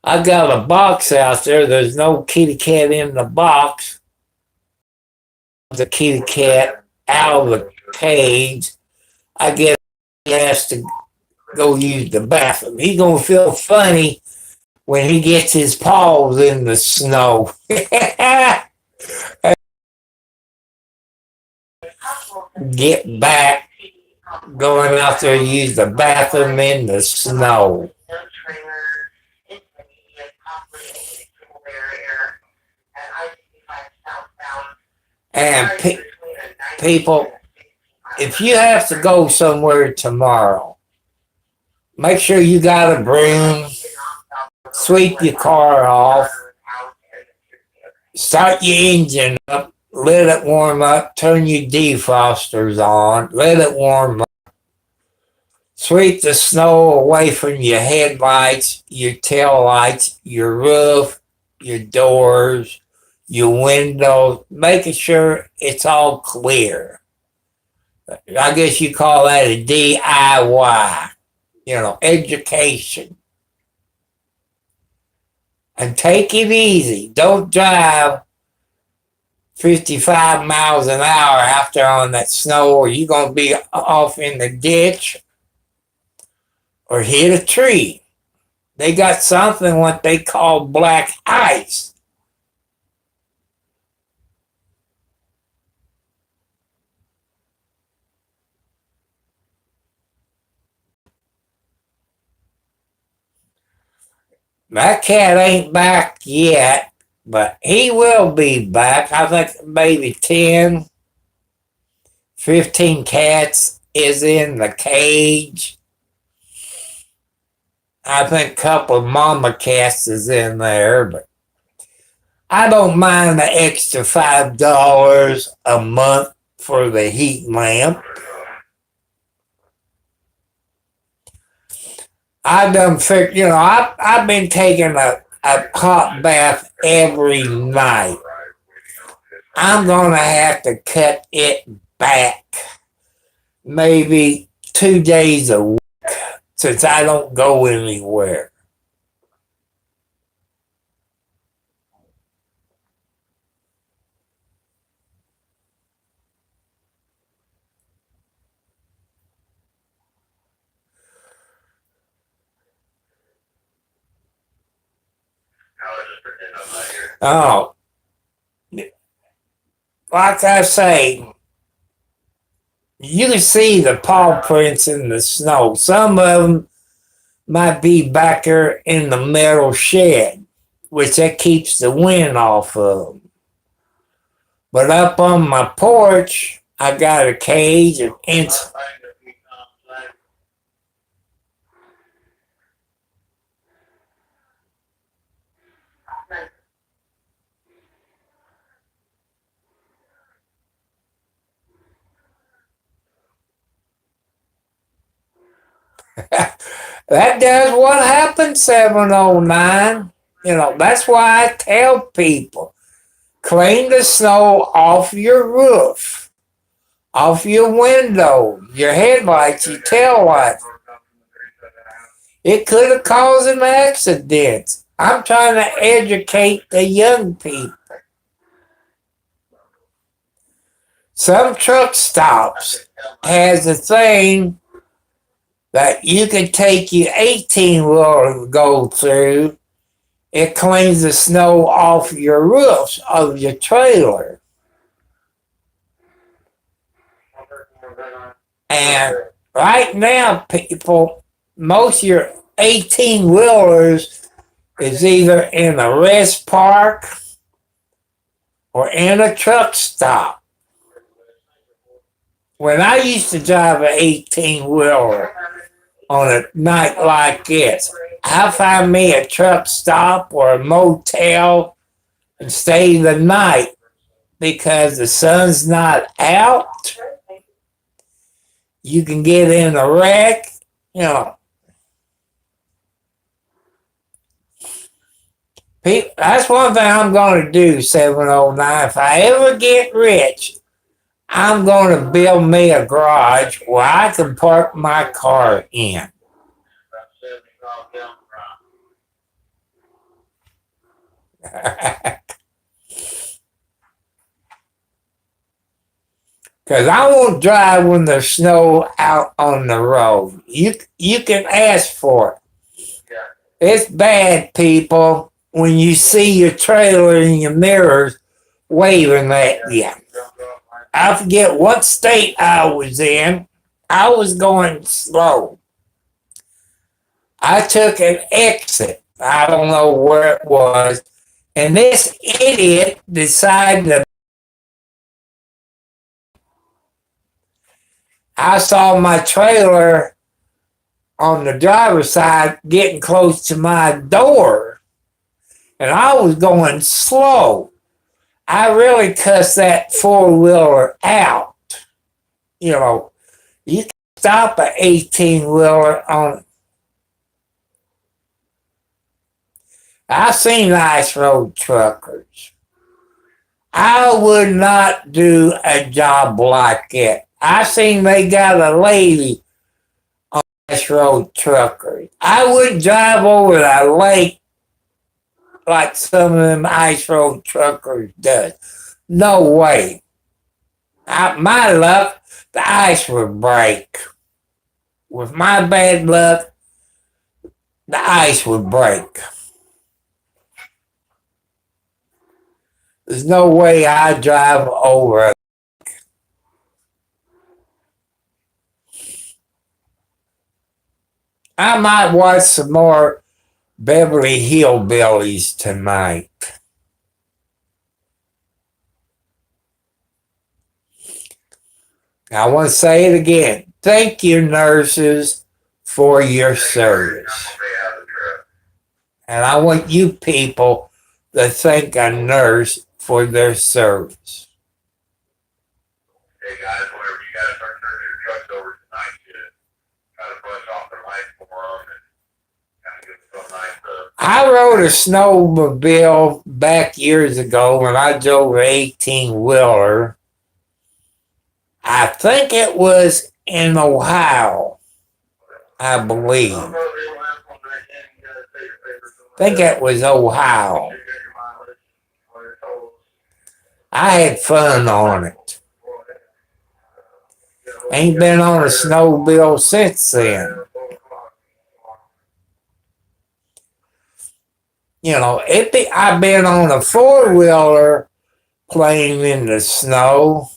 I got a box out there. There's no kitty cat in the box. The kitty cat out of the cage. I guess he has to go use the bathroom. He's going to feel funny when he gets his paws in the snow. Get back, going out there to use the bathroom in the snow. And people, if you have to go somewhere tomorrow, make sure you got a broom, sweep your car off, start your engine up, let it warm up, turn your defrosters on, let it warm up. Sweep the snow away from your headlights, your tail lights, your roof, your doors, your windows, making sure it's all clear. I guess you call that a DIY, education. And take it easy. Don't drive 55 miles an hour out there on that snow, or you're going to be off in the ditch or hit a tree. They got something what they call black ice. That cat ain't back yet, but he will be back. I think maybe 10, 15 cats is in the cage. I think a couple of mama cats is in there, but I don't mind the extra $5 a month for the heat lamp. I done figured, I've been taking a hot bath every night. I'm going to have to cut it back maybe 2 days a week since I don't go anywhere. Oh, like I say, you can see the paw prints in the snow. Some of them might be back there in the metal shed, which that keeps the wind off of them. But up on my porch, I got a cage and That does what happened, 709. That's why I tell people clean the snow off your roof, off your window, your headlights, your tail lights. It could have caused an accident. I'm trying to educate the young people. Some truck stops has a thing that you can take your 18-wheeler to go through. It cleans the snow off your roofs of your trailer. And right now, people, most of your 18-wheelers is either in a rest park or in a truck stop. When I used to drive an 18-wheeler on a night like this, I find me a truck stop or a motel and stay the night because the sun's not out. You can get in a wreck, That's one thing I'm going to do, 709. If I ever get rich, I'm going to build me a garage where I can park my car in. Because I won't drive when there's snow out on the road. You can ask for it. It's bad, people, when you see your trailer in your mirrors waving at you. I forget what state I was in. I was going slow. I took an exit. I don't know where it was. And this idiot decided to. I saw my trailer on the driver's side getting close to my door. And I was going slow. I really cussed that four-wheeler out. You can stop an 18-wheeler on. I've seen ice road truckers. I would not do a job like it. I seen they got a lady on ice road truckers. I wouldn't drive over the lake like some of them ice road truckers does. No way. My luck, the ice would break. With my bad luck, the ice would break. There's no way I'd drive over it. I might watch some more Beverly Hillbillies tonight. I want to say it again. Thank you, nurses, for your service. And I want you people to thank a nurse for their service. Hey guys, whenever you guys start turning your trucks over tonight, you try to brush off their lights for them and kind of get some nice. I rode a snowmobile back years ago when I drove an 18-wheeler. I think it was in Ohio, I believe. I think it was Ohio. I had fun on it. Ain't been on a snowmobile since then. I've been on a four-wheeler playing in the snow.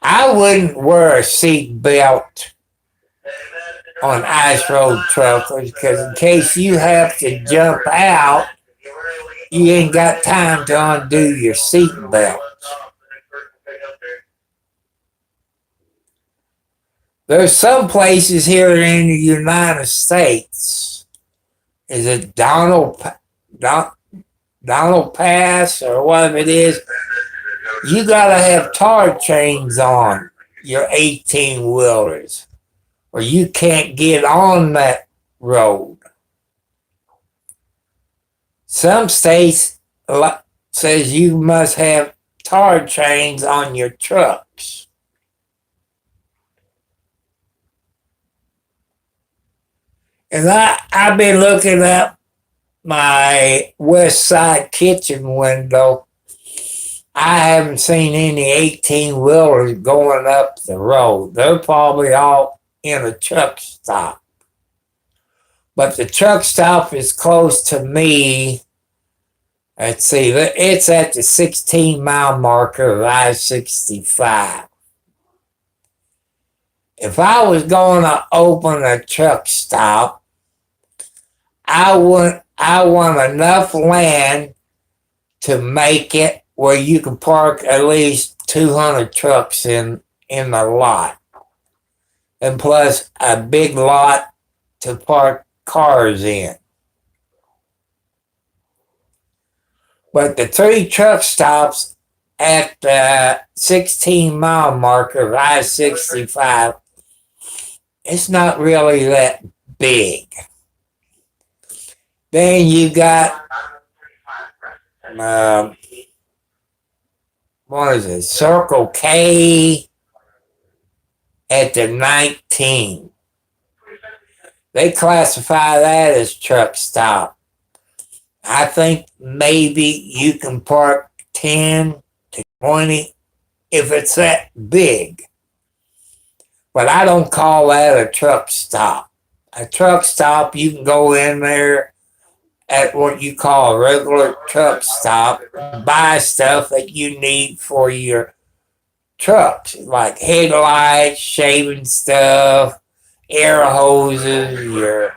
I wouldn't wear a seat belt on ice road truckers because in case you have to jump out, you ain't got time to undo your seat belt. There's some places here in the United States. Is it Donald Pass or whatever it is? You gotta have tar chains on your 18 wheelers, or you can't get on that road. Some states says you must have tar chains on your trucks. And I've been looking up my west side kitchen window. I haven't seen any 18 wheelers going up the road. They're probably all in a truck stop. But the truck stop is close to me. Let's see, it's at the 16-mile marker of I-65. If I was going to open a truck stop, I want enough land to make it where you can park at least 200 trucks in the lot. And plus a big lot to park cars in. But the 3 truck stops at the 16-mile marker of I-65, it's not really that big. Then you got, what is it, Circle K at the 19. They classify that as truck stop. I think maybe you can park 10 to 20 if it's that big. But I don't call that a truck stop. A truck stop, you can go in there at what you call a regular truck stop and buy stuff that you need for your trucks, like headlights, shaving stuff, air hoses, your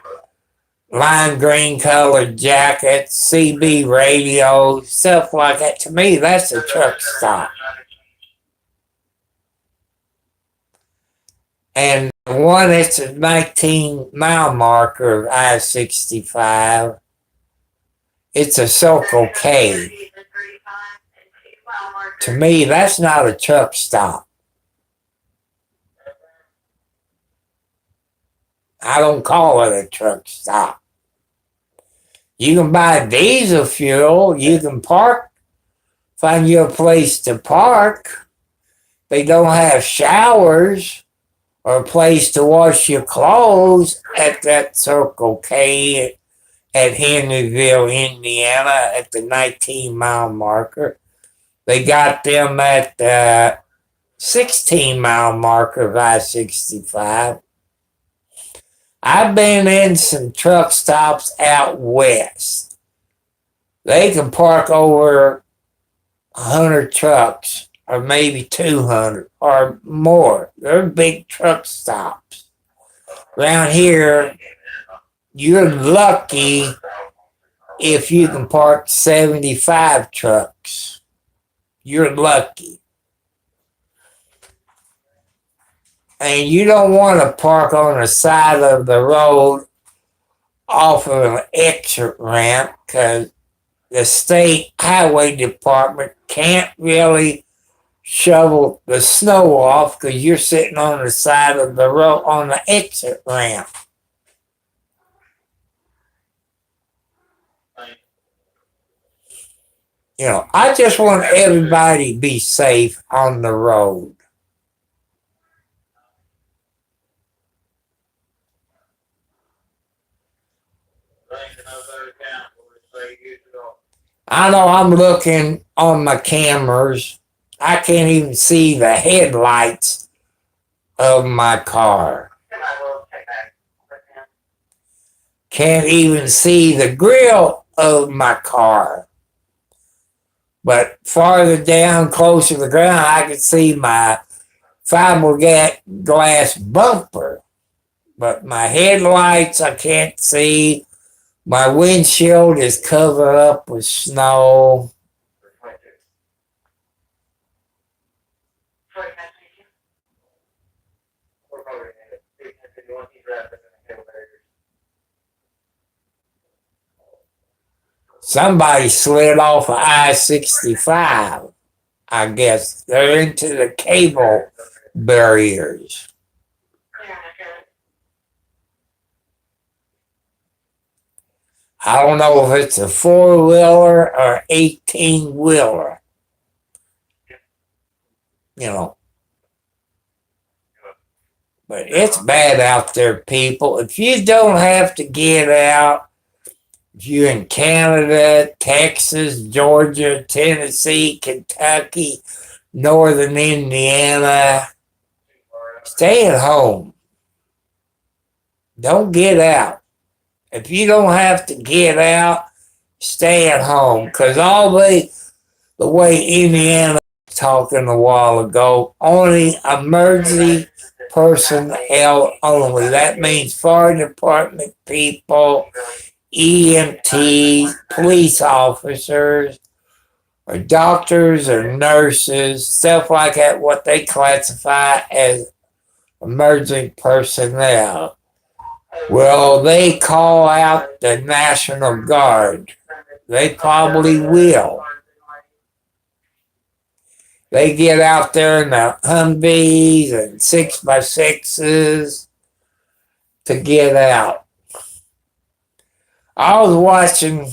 lime green colored jackets, CB radios, stuff like that. To me, that's a truck stop. And the one that's a 19-mile marker of I-65, it's a Circle K. To me, that's not a truck stop. I don't call it a truck stop. You can buy diesel fuel. You can park, find you a place to park. They don't have showers or a place to wash your clothes at that Circle K at Henryville, Indiana, at the 19-mile marker. They got them at the 16-mile marker of I-65. I've been in some truck stops out west. They can park over 100 trucks, or maybe 200, or more. They're big truck stops. Around here, you're lucky if you can park 75 trucks. You're lucky. And you don't want to park on the side of the road off of an exit ramp because the state highway department can't really shovel the snow off because you're sitting on the side of the road on the exit ramp. You know, I just want everybody to be safe on the road. I know I'm looking on my cameras. I can't even see the headlights of my car. Can't even see the grill of my car. But farther down, closer to the ground, I can see my fiberglass bumper. But my headlights, I can't see. My windshield is covered up with snow. Somebody slid off of I-65. I guess they're into the cable barriers. I don't know if it's a 4-wheeler or 18-wheeler. You know, but it's bad out there, people. If you don't have to get out, if you're in Canada, Texas, Georgia, Tennessee, Kentucky, Northern Indiana, stay at home. Don't get out. If you don't have to get out, stay at home. Because the way Indiana was talking a while ago, only emergency personnel only. That means fire department people, EMTs, police officers, or doctors or nurses, stuff like that, what they classify as emergency personnel. Well, they call out the National Guard. They probably will. They get out there in the Humvees and 6x6s to get out. I was watching,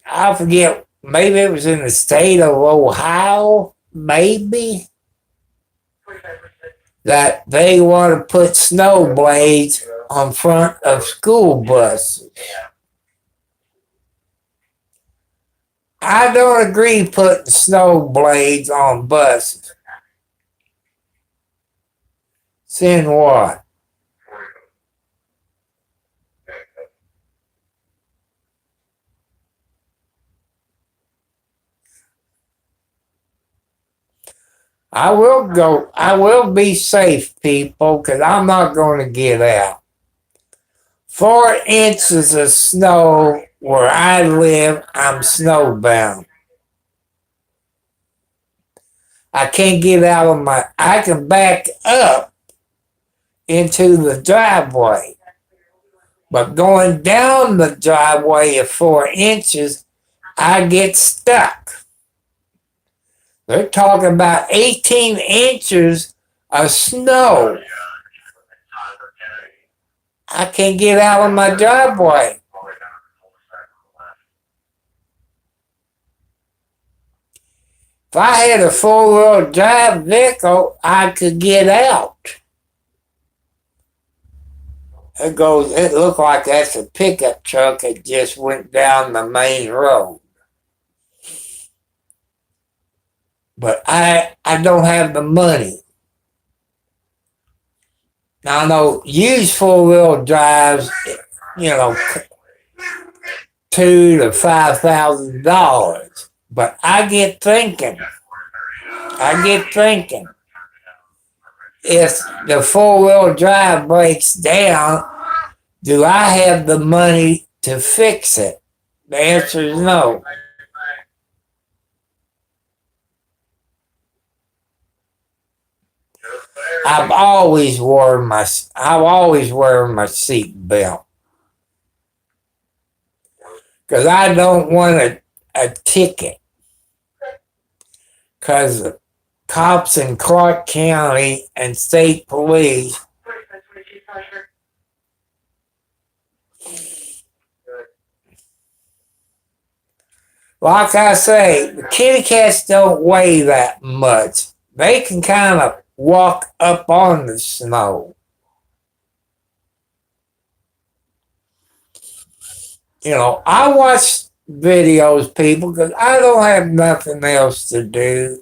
I forget, maybe it was in the state of Ohio, maybe, that they want to put snow blades on front of school buses. I don't agree putting snow blades on buses. Then what? I will be safe, people, because I'm not going to get out. 4 inches of snow where I live, I'm snowbound. I can't get out of I can back up into the driveway. But going down the driveway at 4 inches, I get stuck. They're talking about 18 inches of snow. I can't get out of my driveway. If I had a 4-wheel drive vehicle, I could get out. It looked like that's a pickup truck that just went down the main road. But I don't have the money. Now I know used 4-wheel drives, $2,000 to $5,000. But I get thinking, if the 4-wheel drive breaks down, do I have the money to fix it? The answer is no. I've always wear my seat belt because I don't want a ticket. Because the cops in Clark County and state police like I say, the kitty cats don't weigh that much. They can kind of walk up on the snow. I watch videos, people, because I don't have nothing else to do.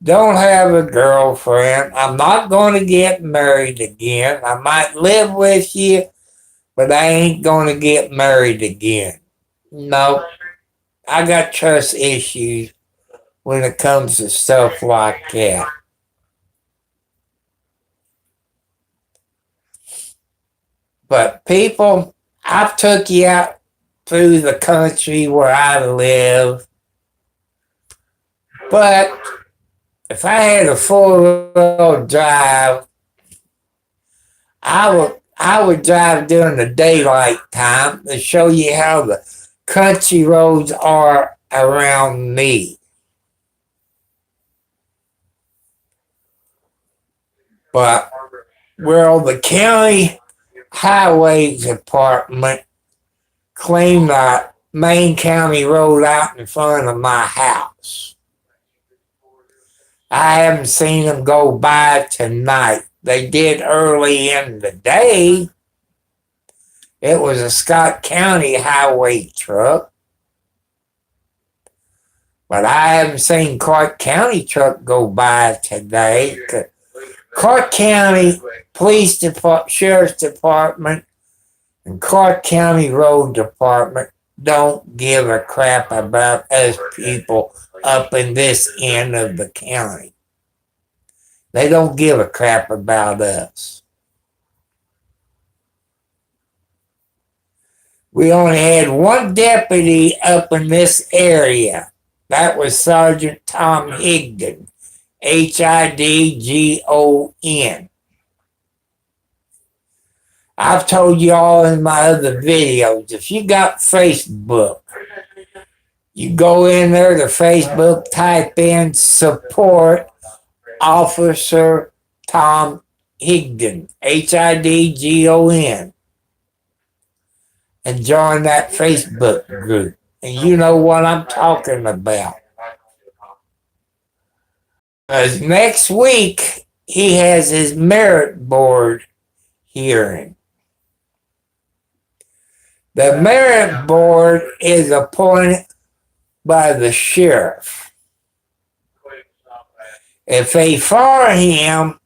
Don't have a girlfriend. I'm not going to get married again. I might live with you, but I ain't going to get married again. No, I got trust issues when it comes to stuff like that. But people, I've took you out through the country where I live. But if I had a 4-wheel drive, I would drive during the daylight time to show you how the country roads are around me. But well, the county highway department cleaned the main county road out in front of my house. I haven't seen them go by tonight. They did early in the day. It was a Scott County highway truck. But I haven't seen Clark County truck go by today. Clark County Police Department, Sheriff's Department, and Clark County Road Department don't give a crap about us people up in this end of the county. They don't give a crap about us. We only had one deputy up in this area. That was Sergeant Tom Higdon, Hidgon. I've told you all in my other videos, if you got Facebook, you go in there to Facebook, type in support Officer Tom Higdon, Hidgon, and join that Facebook group. And you know what I'm talking about. Because next week, he has his merit board hearing. The merit board is appointed by the sheriff. If they fire him,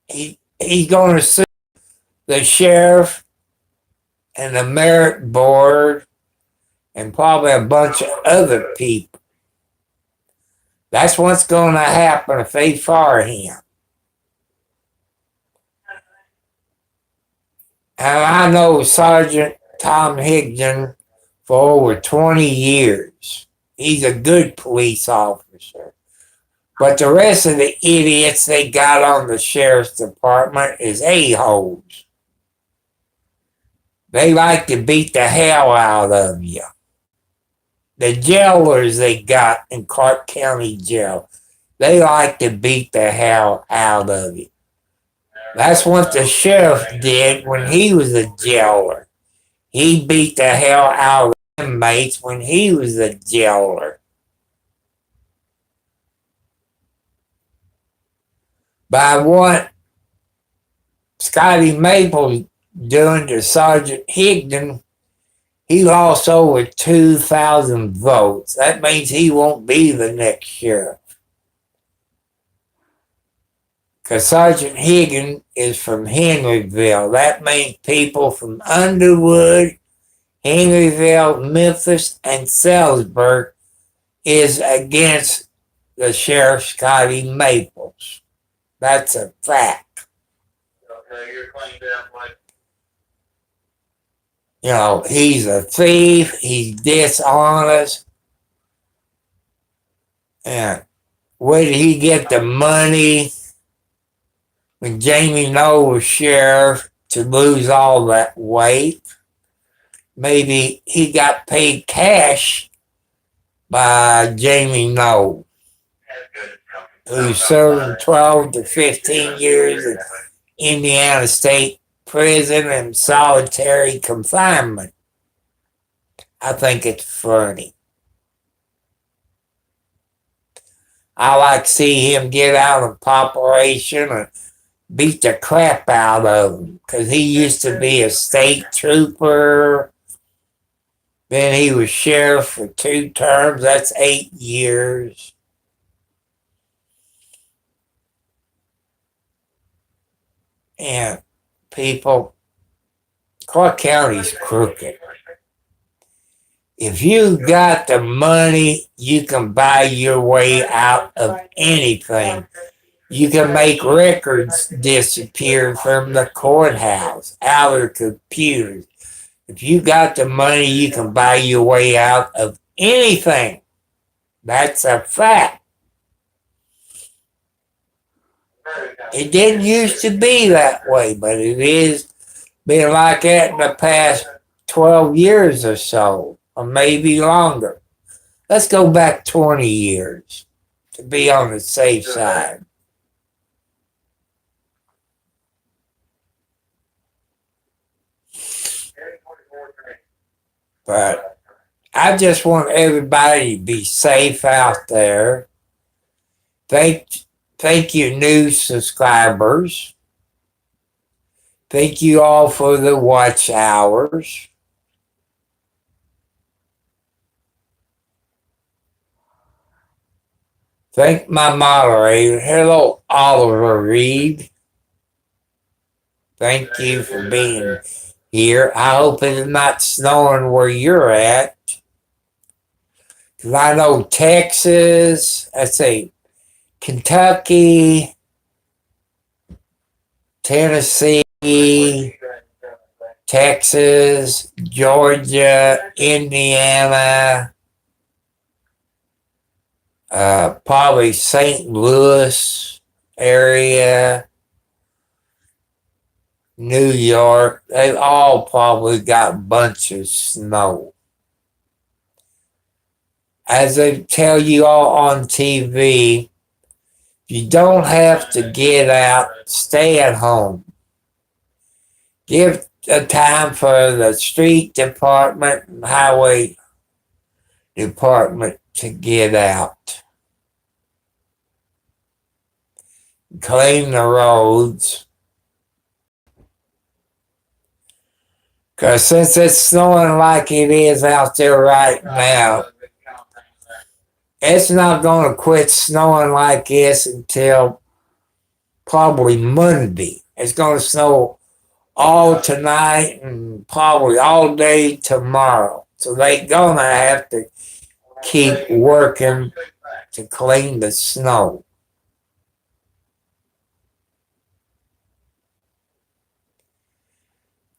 he's going to sue the sheriff and the merit board and probably a bunch of other people. That's what's going to happen if they fire him. And I know Sergeant Tom Higdon for over 20 years. He's a good police officer. But the rest of the idiots they got on the sheriff's department is a-holes. They like to beat the hell out of you. The jailers they got in Clark County Jail, they like to beat the hell out of you. That's what the sheriff did when he was a jailer. He beat the hell out of inmates when he was a jailer. By what Scotty Maple's doing to Sergeant Higdon, he lost over 2,000 votes. That means he won't be the next sheriff. Because Sergeant Higdon is from Henryville. That means people from Underwood, Henryville, Memphis, and Salisbury is against the Sheriff Scotty Maples. That's a fact. You know, he's a thief, he's dishonest, and where did he get the money when Jamie Noel was sheriff to lose all that weight? Maybe he got paid cash by Jamie Noel, who served 12 to 15 years in Indiana State Prison and solitary confinement. I think it's funny. I like to see him get out of population and beat the crap out of him, because he used to be a state trooper. Then he was sheriff for 2 terms. That's 8 years. And people, Clark County's crooked. If you got the money, you can buy your way out of anything. You can make records disappear from the courthouse, out of computers. If you got the money, you can buy your way out of anything. That's a fact. It didn't used to be that way, but it is been like that in the past 12 years or so, or maybe longer. Let's go back 20 years to be on the safe side. But I just want everybody to be safe out there. Thank you, new subscribers. Thank you all for the watch hours. Thank my moderator. Hello, Oliver Reed. Thank you for being here. I hope it's not snowing where you're at. Because I know Texas, let's say Kentucky, Tennessee, Texas, Georgia, Indiana, probably St. Louis area, New York, they've all probably got a bunch of snow. As they tell you all on TV, you don't have to get out, stay at home. Give a time for the street department and highway department to get out. Clean the roads. Because since it's snowing like it is out there right now, it's not going to quit snowing like this until probably Monday. It's going to snow all tonight and probably all day tomorrow. So they're going to have to keep working to clean the snow.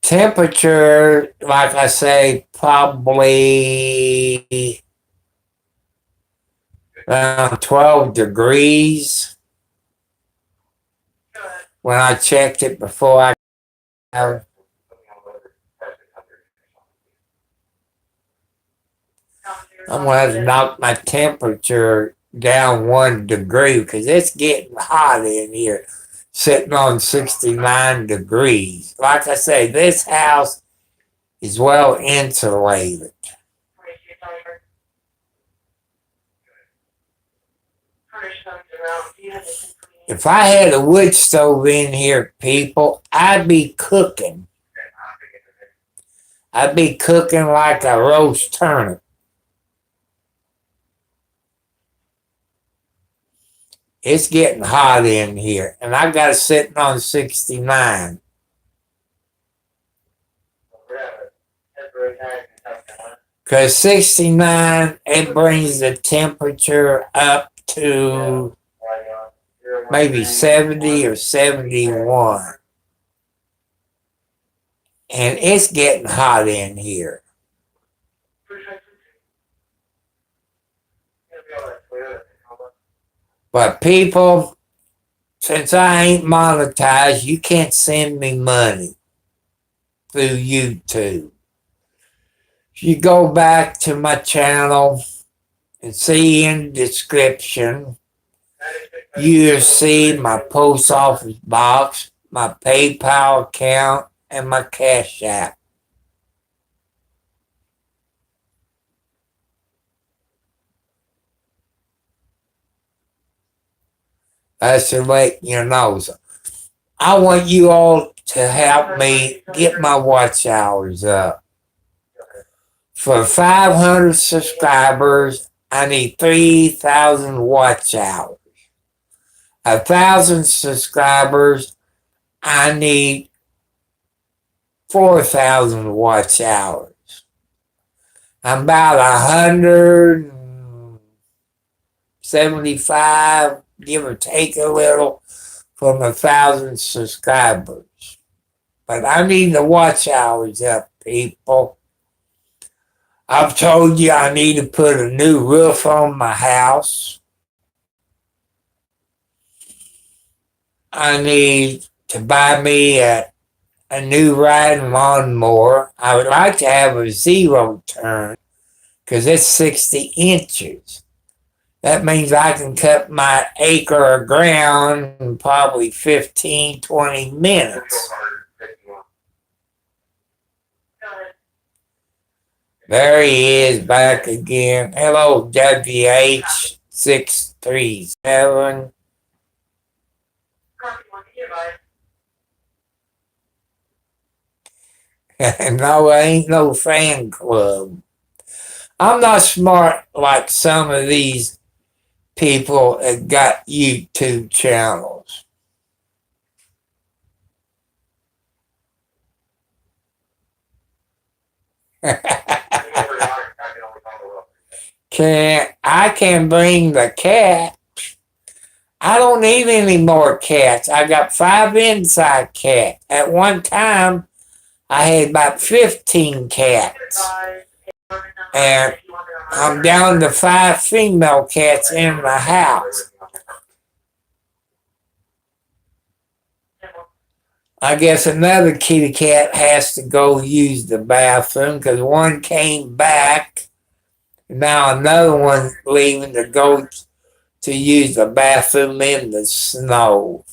Temperature, like I say, probably around 12 degrees. When I checked it before I'm going to have to knock my temperature down 1 degree because it's getting hot in here, sitting on 69 degrees. Like I say, this house is well insulated. If I had a wood stove in here, people, I'd be cooking. I'd be cooking like a roast turnip. It's getting hot in here, and I got it sitting on 69. Because 69, it brings the temperature up to maybe 70 or 71. And it's getting hot in here. But people, since I ain't monetized, you can't send me money through YouTube. If you go back to my channel and see in the description, you'll see my post office box, my PayPal account, and my Cash App. I should let you know. So I want you all to help me get my watch hours up. For 500 subscribers, I need 3,000 watch hours. 1,000 subscribers, I need 4,000 watch hours. I'm about 175, give or take a little, from 1,000 subscribers. But I need the watch hours up, people. I've told you I need to put a new roof on my house. I need to buy me a new riding lawnmower. I would like to have a 0 turn because it's 60 inches. That means I can cut my acre of ground in probably 15, 20 minutes. There he is back again. Hello, WH637. No, it ain't no fan club. I'm not smart like some of these people that got YouTube channels. I can bring the cat. I don't need any more cats. I got 5 inside cats. At one time, I had about 15 cats. And I'm down to 5 female cats in the house. I guess another kitty cat has to go use the bathroom because one came back. Now another one's leaving to go to use the bathroom in the snow.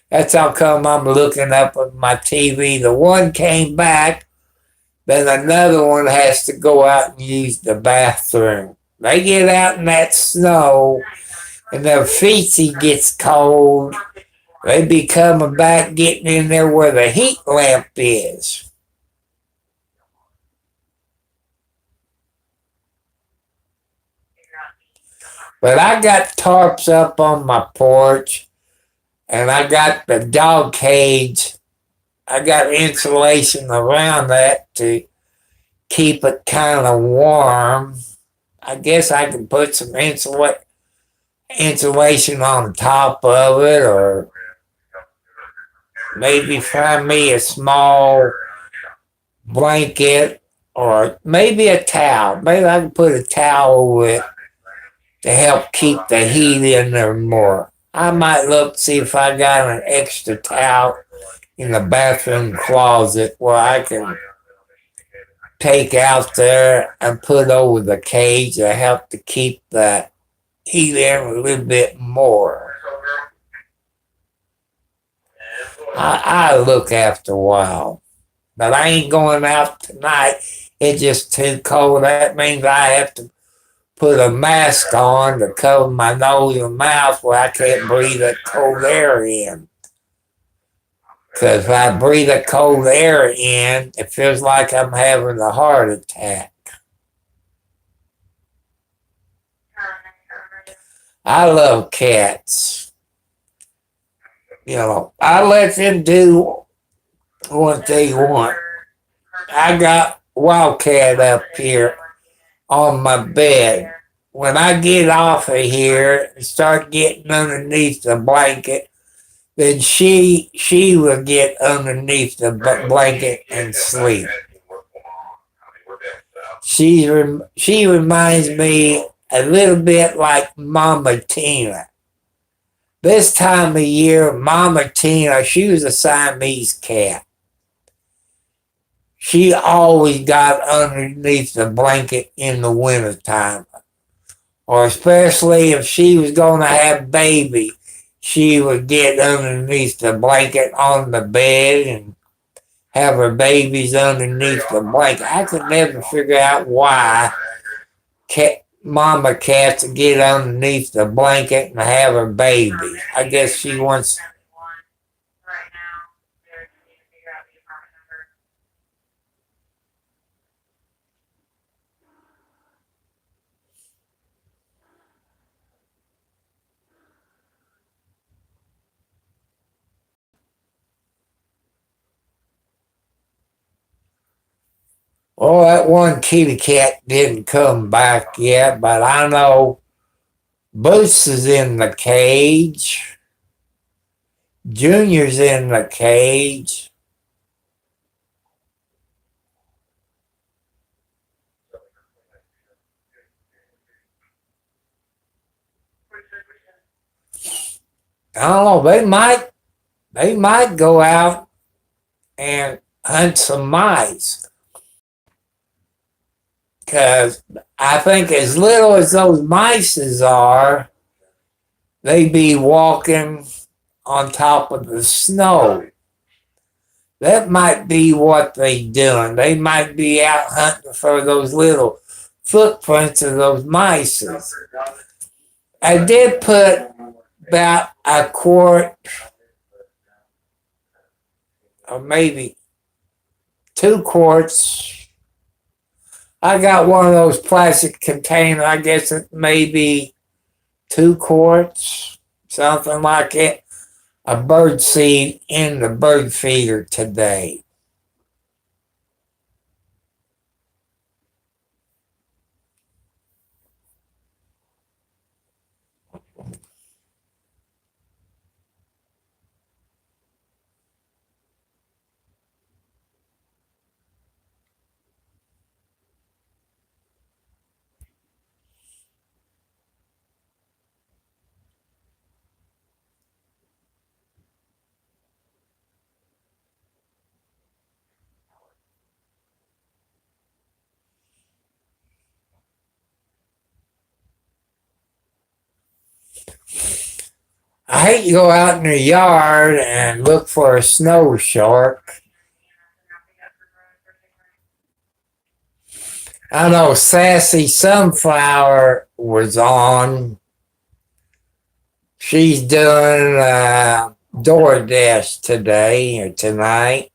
That's how come I'm looking up at my TV. The one came back, then another one has to go out and use the bathroom. They get out in that snow, and their feetie gets cold. They be coming back, getting in there where the heat lamp is. But I got tarps up on my porch, and I got the dog cage. I got insulation around that to keep it kind of warm. I guess I can put some insulation on top of it, or maybe find me a small blanket, or maybe a towel. Maybe I can put a towel over it to help keep the heat in there more. I might look see if I got an extra towel in the bathroom closet where I can take out there and put over the cage to help to keep the heat in a little bit more. I look after a while, but I ain't going out tonight. It's just too cold. That means I have to put a mask on to cover my nose and mouth where I can't breathe that cold air in. Because if I breathe the cold air in, it feels like I'm having a heart attack. I love cats. You know, I let them do what they want. I got Wildcat up here on my bed. When I get off of here and start getting underneath the blanket, then she will get underneath the blanket and sleep. She reminds me a little bit like Mama Tina. This time of year, Mama Tina, she was a Siamese cat. She always got underneath the blanket in the wintertime. Or especially if she was going to have baby, she would get underneath the blanket on the bed and have her babies underneath the blanket. I could never figure out why mama cats would get underneath the blanket and have her baby. I guess she wants... Oh, that one kitty cat didn't come back yet, but I know Boots is in the cage. Junior's in the cage. I don't know, they might go out and hunt some mice. Because I think as little as those mice are, they be walking on top of the snow. That might be what they doing. They might be out hunting for those little footprints of those mice. I did put about a quart or maybe 2 quarts. I got one of those plastic containers. I guess it may be 2 quarts, something like it. A bird seed in the bird feeder today. I hate to go out in the yard and look for a snow shark. I know Sassy Sunflower was on. She's doing DoorDash today or tonight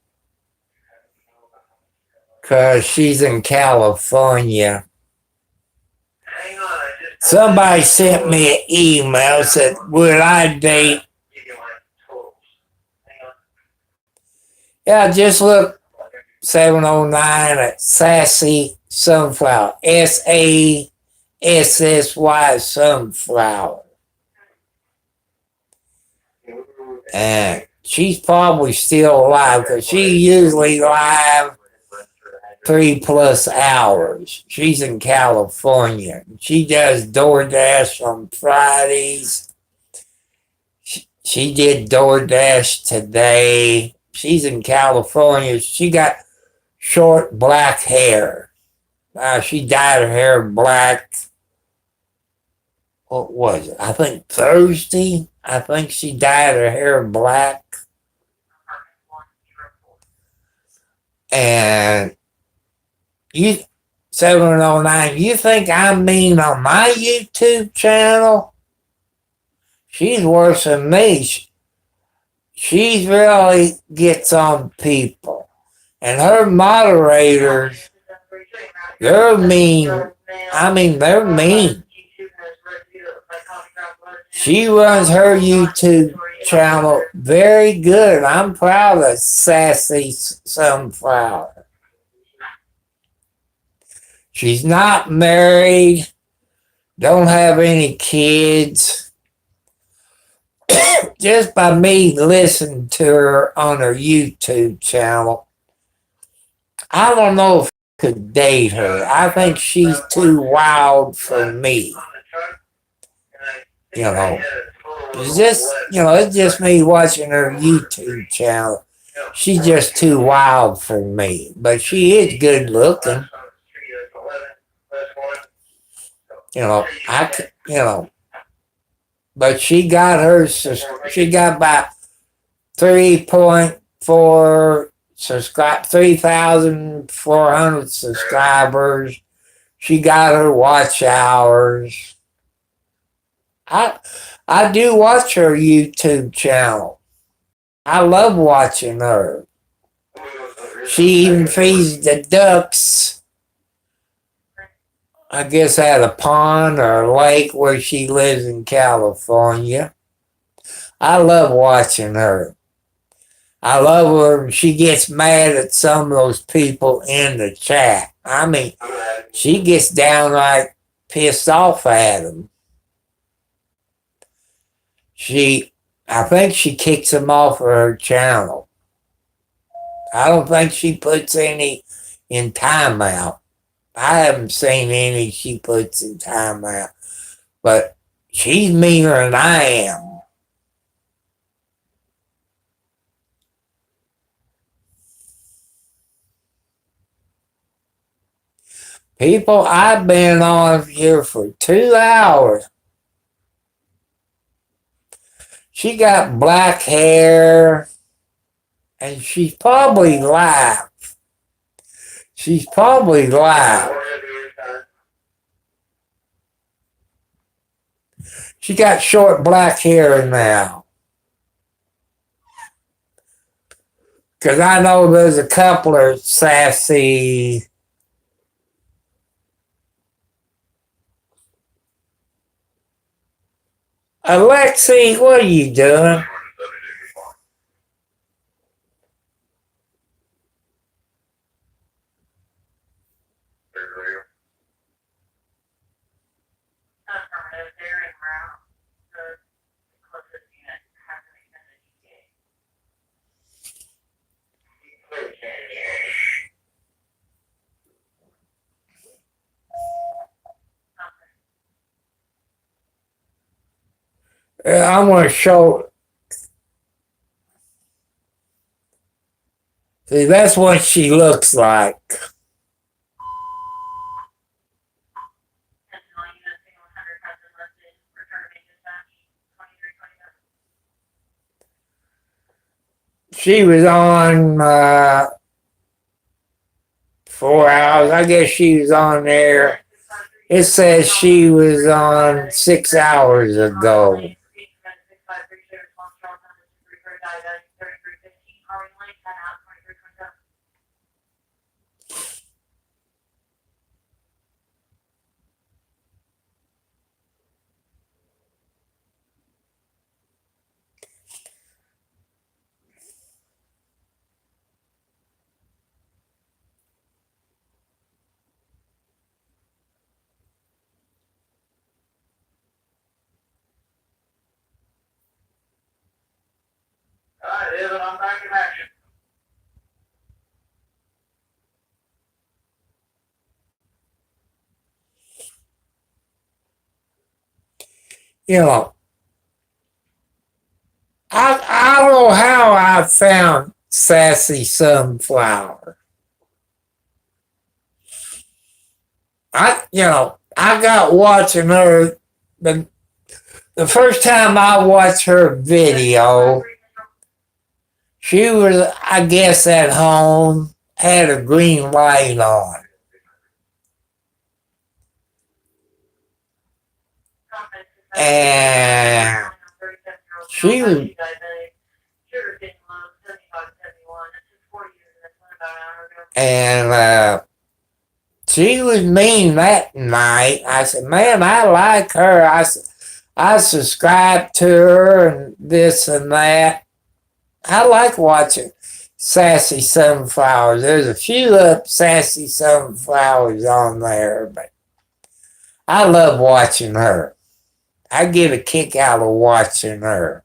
because she's in California. Somebody sent me an email said, would I date? Yeah, just look 709 at Sassy Sunflower. SASSY Sunflower. And she's probably still alive because she usually live 3+ hours. She's in California. She does DoorDash on Fridays. She did DoorDash today. She's in California. She got short black hair. She dyed her hair black. What was it? I think Thursday. I think she dyed her hair black. And you 709, you think I'm mean on my YouTube channel? She's worse than me. She really gets on people. And her moderators, they're mean. I mean, they're mean. She runs her YouTube channel very good. I'm proud of Sassy Sunflower. She's not married, don't have any kids. Just by me listening to her on her YouTube channel, I don't know if I could date her. I think she's too wild for me. It's just me watching her YouTube channel. She's just too wild for me. But she is good looking. But she got about 3.4 3,400 subscribers. She got her watch hours. I do watch her YouTube channel. I love watching her. She even feeds the ducks, I guess, at a pond or a lake where she lives in California. I love watching her. I love her. She gets mad at some of those people in the chat. I mean, she gets downright pissed off at them. I think she kicks them off of her channel. I don't think she puts any in timeout. I haven't seen any she puts in timeout. But she's meaner than I am. People, I've been on here for 2 hours. She got black hair. And she's probably live. She's probably live. She got short black hair now. Because I know there's a couple of sassy. Alexi, what are you doing? I'm going to show. See, that's what she looks like. She was on 4 hours. I guess she was on there. It says she was on 6 hours ago. I'm back in action. You know, I don't know how I found Sassy Sunflower. I got watching her the first time I watched her video. She was, I guess, at home, had a green light on. And she was, and she was mean that night. I said, man, I like her. I subscribed to her and this and that. I like watching Sassy Sunflowers. There's a few Sassy Sunflowers on there, but I love watching her. I get a kick out of watching her.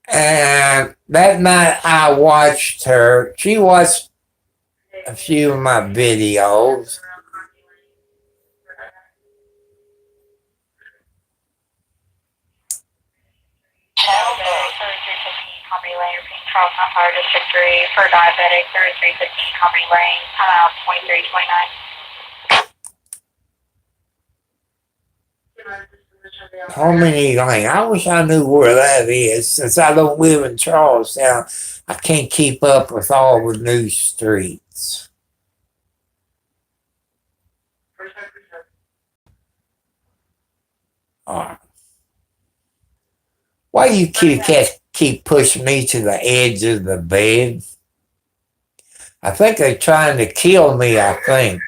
And that night I watched her. She watched a few of my videos. Charleston Fire District 3 for diabetic, 3315 Company Lane, come out 2329. How many lane? I wish I knew where that is. Since I don't live in Charlestown, I can't keep up with all the new streets. All right. Why you keep pushing me to the edge of the bed? I think they're trying to kill me, I think.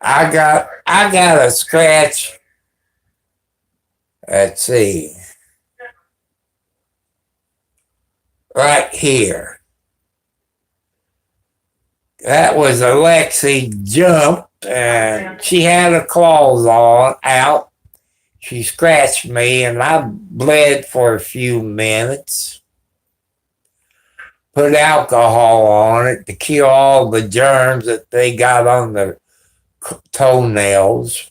I got a scratch. Let's see. Right here. That was Alexi jumped and she had her claws out. She scratched me and I bled for a few minutes. Put alcohol on it to kill all the germs that they got on the toenails.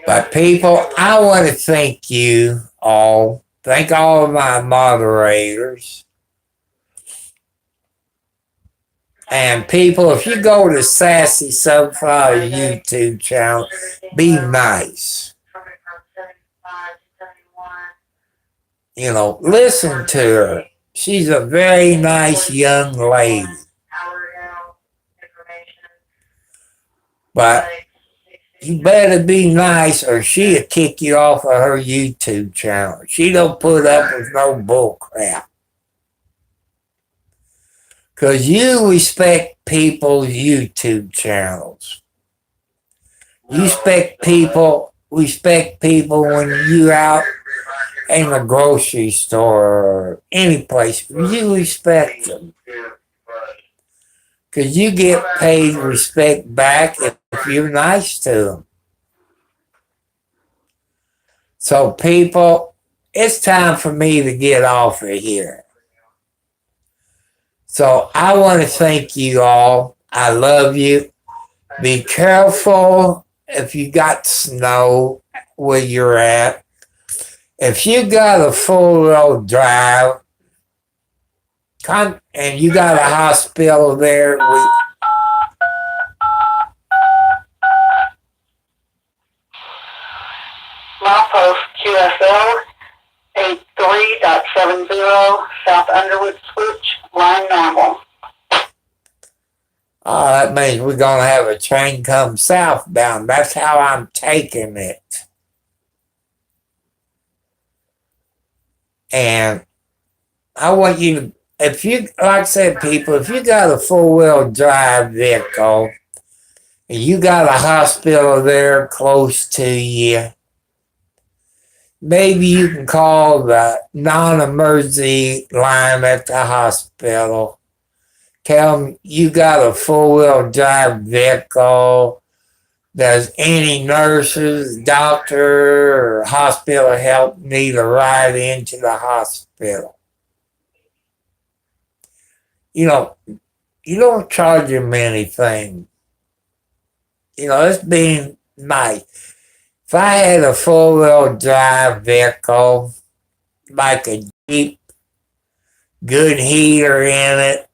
But people, I want to thank you all. Thank all of my moderators. And people, if you go to Sassy Sunflower YouTube channel, be nice. Listen to her. She's a very nice young lady. But you better be nice or she'll kick you off of her YouTube channel. She don't put up with no bull crap. Because you respect people's YouTube channels. You respect people when you out in the grocery store or any place. You respect them. Because you get paid respect back if you're nice to them. So people, it's time for me to get off of here. So I want to thank you all. I love you. Be careful if you got snow where you're at. If you got a four-wheel drive, and you got a hospital there, Milepost QSL 83.70 South Underwood Switch, line normal. Oh, that means we're going to have a train come southbound. That's how I'm taking it. And I want you to, if you, like I said, people, if you got a four-wheel drive vehicle and you got a hospital there close to you, maybe you can call the non-emergency line at the hospital. Tell them you got a four-wheel drive vehicle. Does any nurses, doctor, or hospital help need a ride into the hospital? You don't charge them anything. It's being nice. If I had a four-wheel drive vehicle, like a Jeep, good heater in it,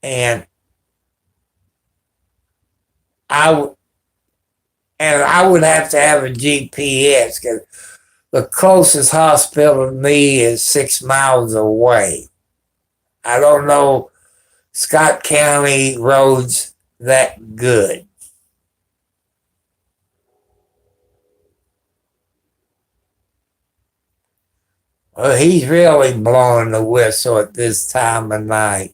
and I would have to have a GPS because the closest hospital to me is 6 miles away. I don't know Scott County roads that good. Well, he's really blowing the whistle at this time of night.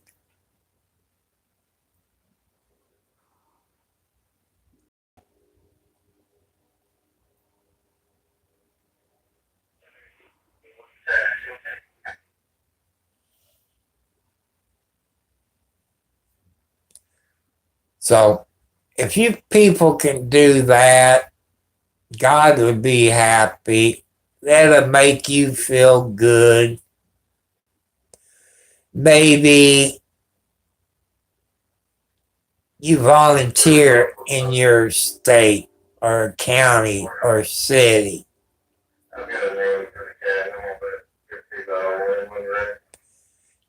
So, if you people can do that, God would be happy. That'll make you feel good. Maybe you volunteer in your state or county or city.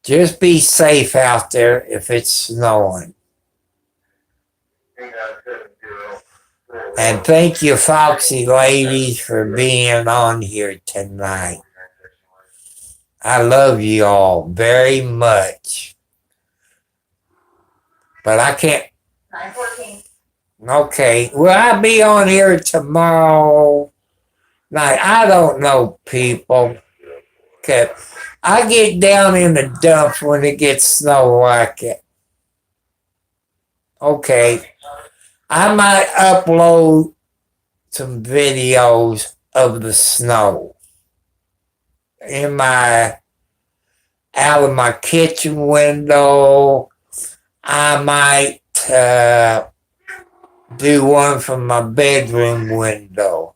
Just be safe out there if it's snowing. And thank you, Foxy ladies, for being on here tonight. I love you all very much. But I can't. 9:14. Okay. Will I be on here tomorrow night? I don't know, people. Okay. I get down in the dumps when it gets snow like it. Okay. I might upload some videos of the snow out of my kitchen window. I might do one from my bedroom window.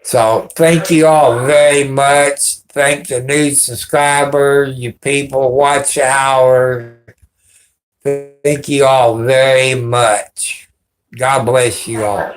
So thank you all very much. Thank the new subscribers, you people, watch hours. Thank you all very much. God bless you all.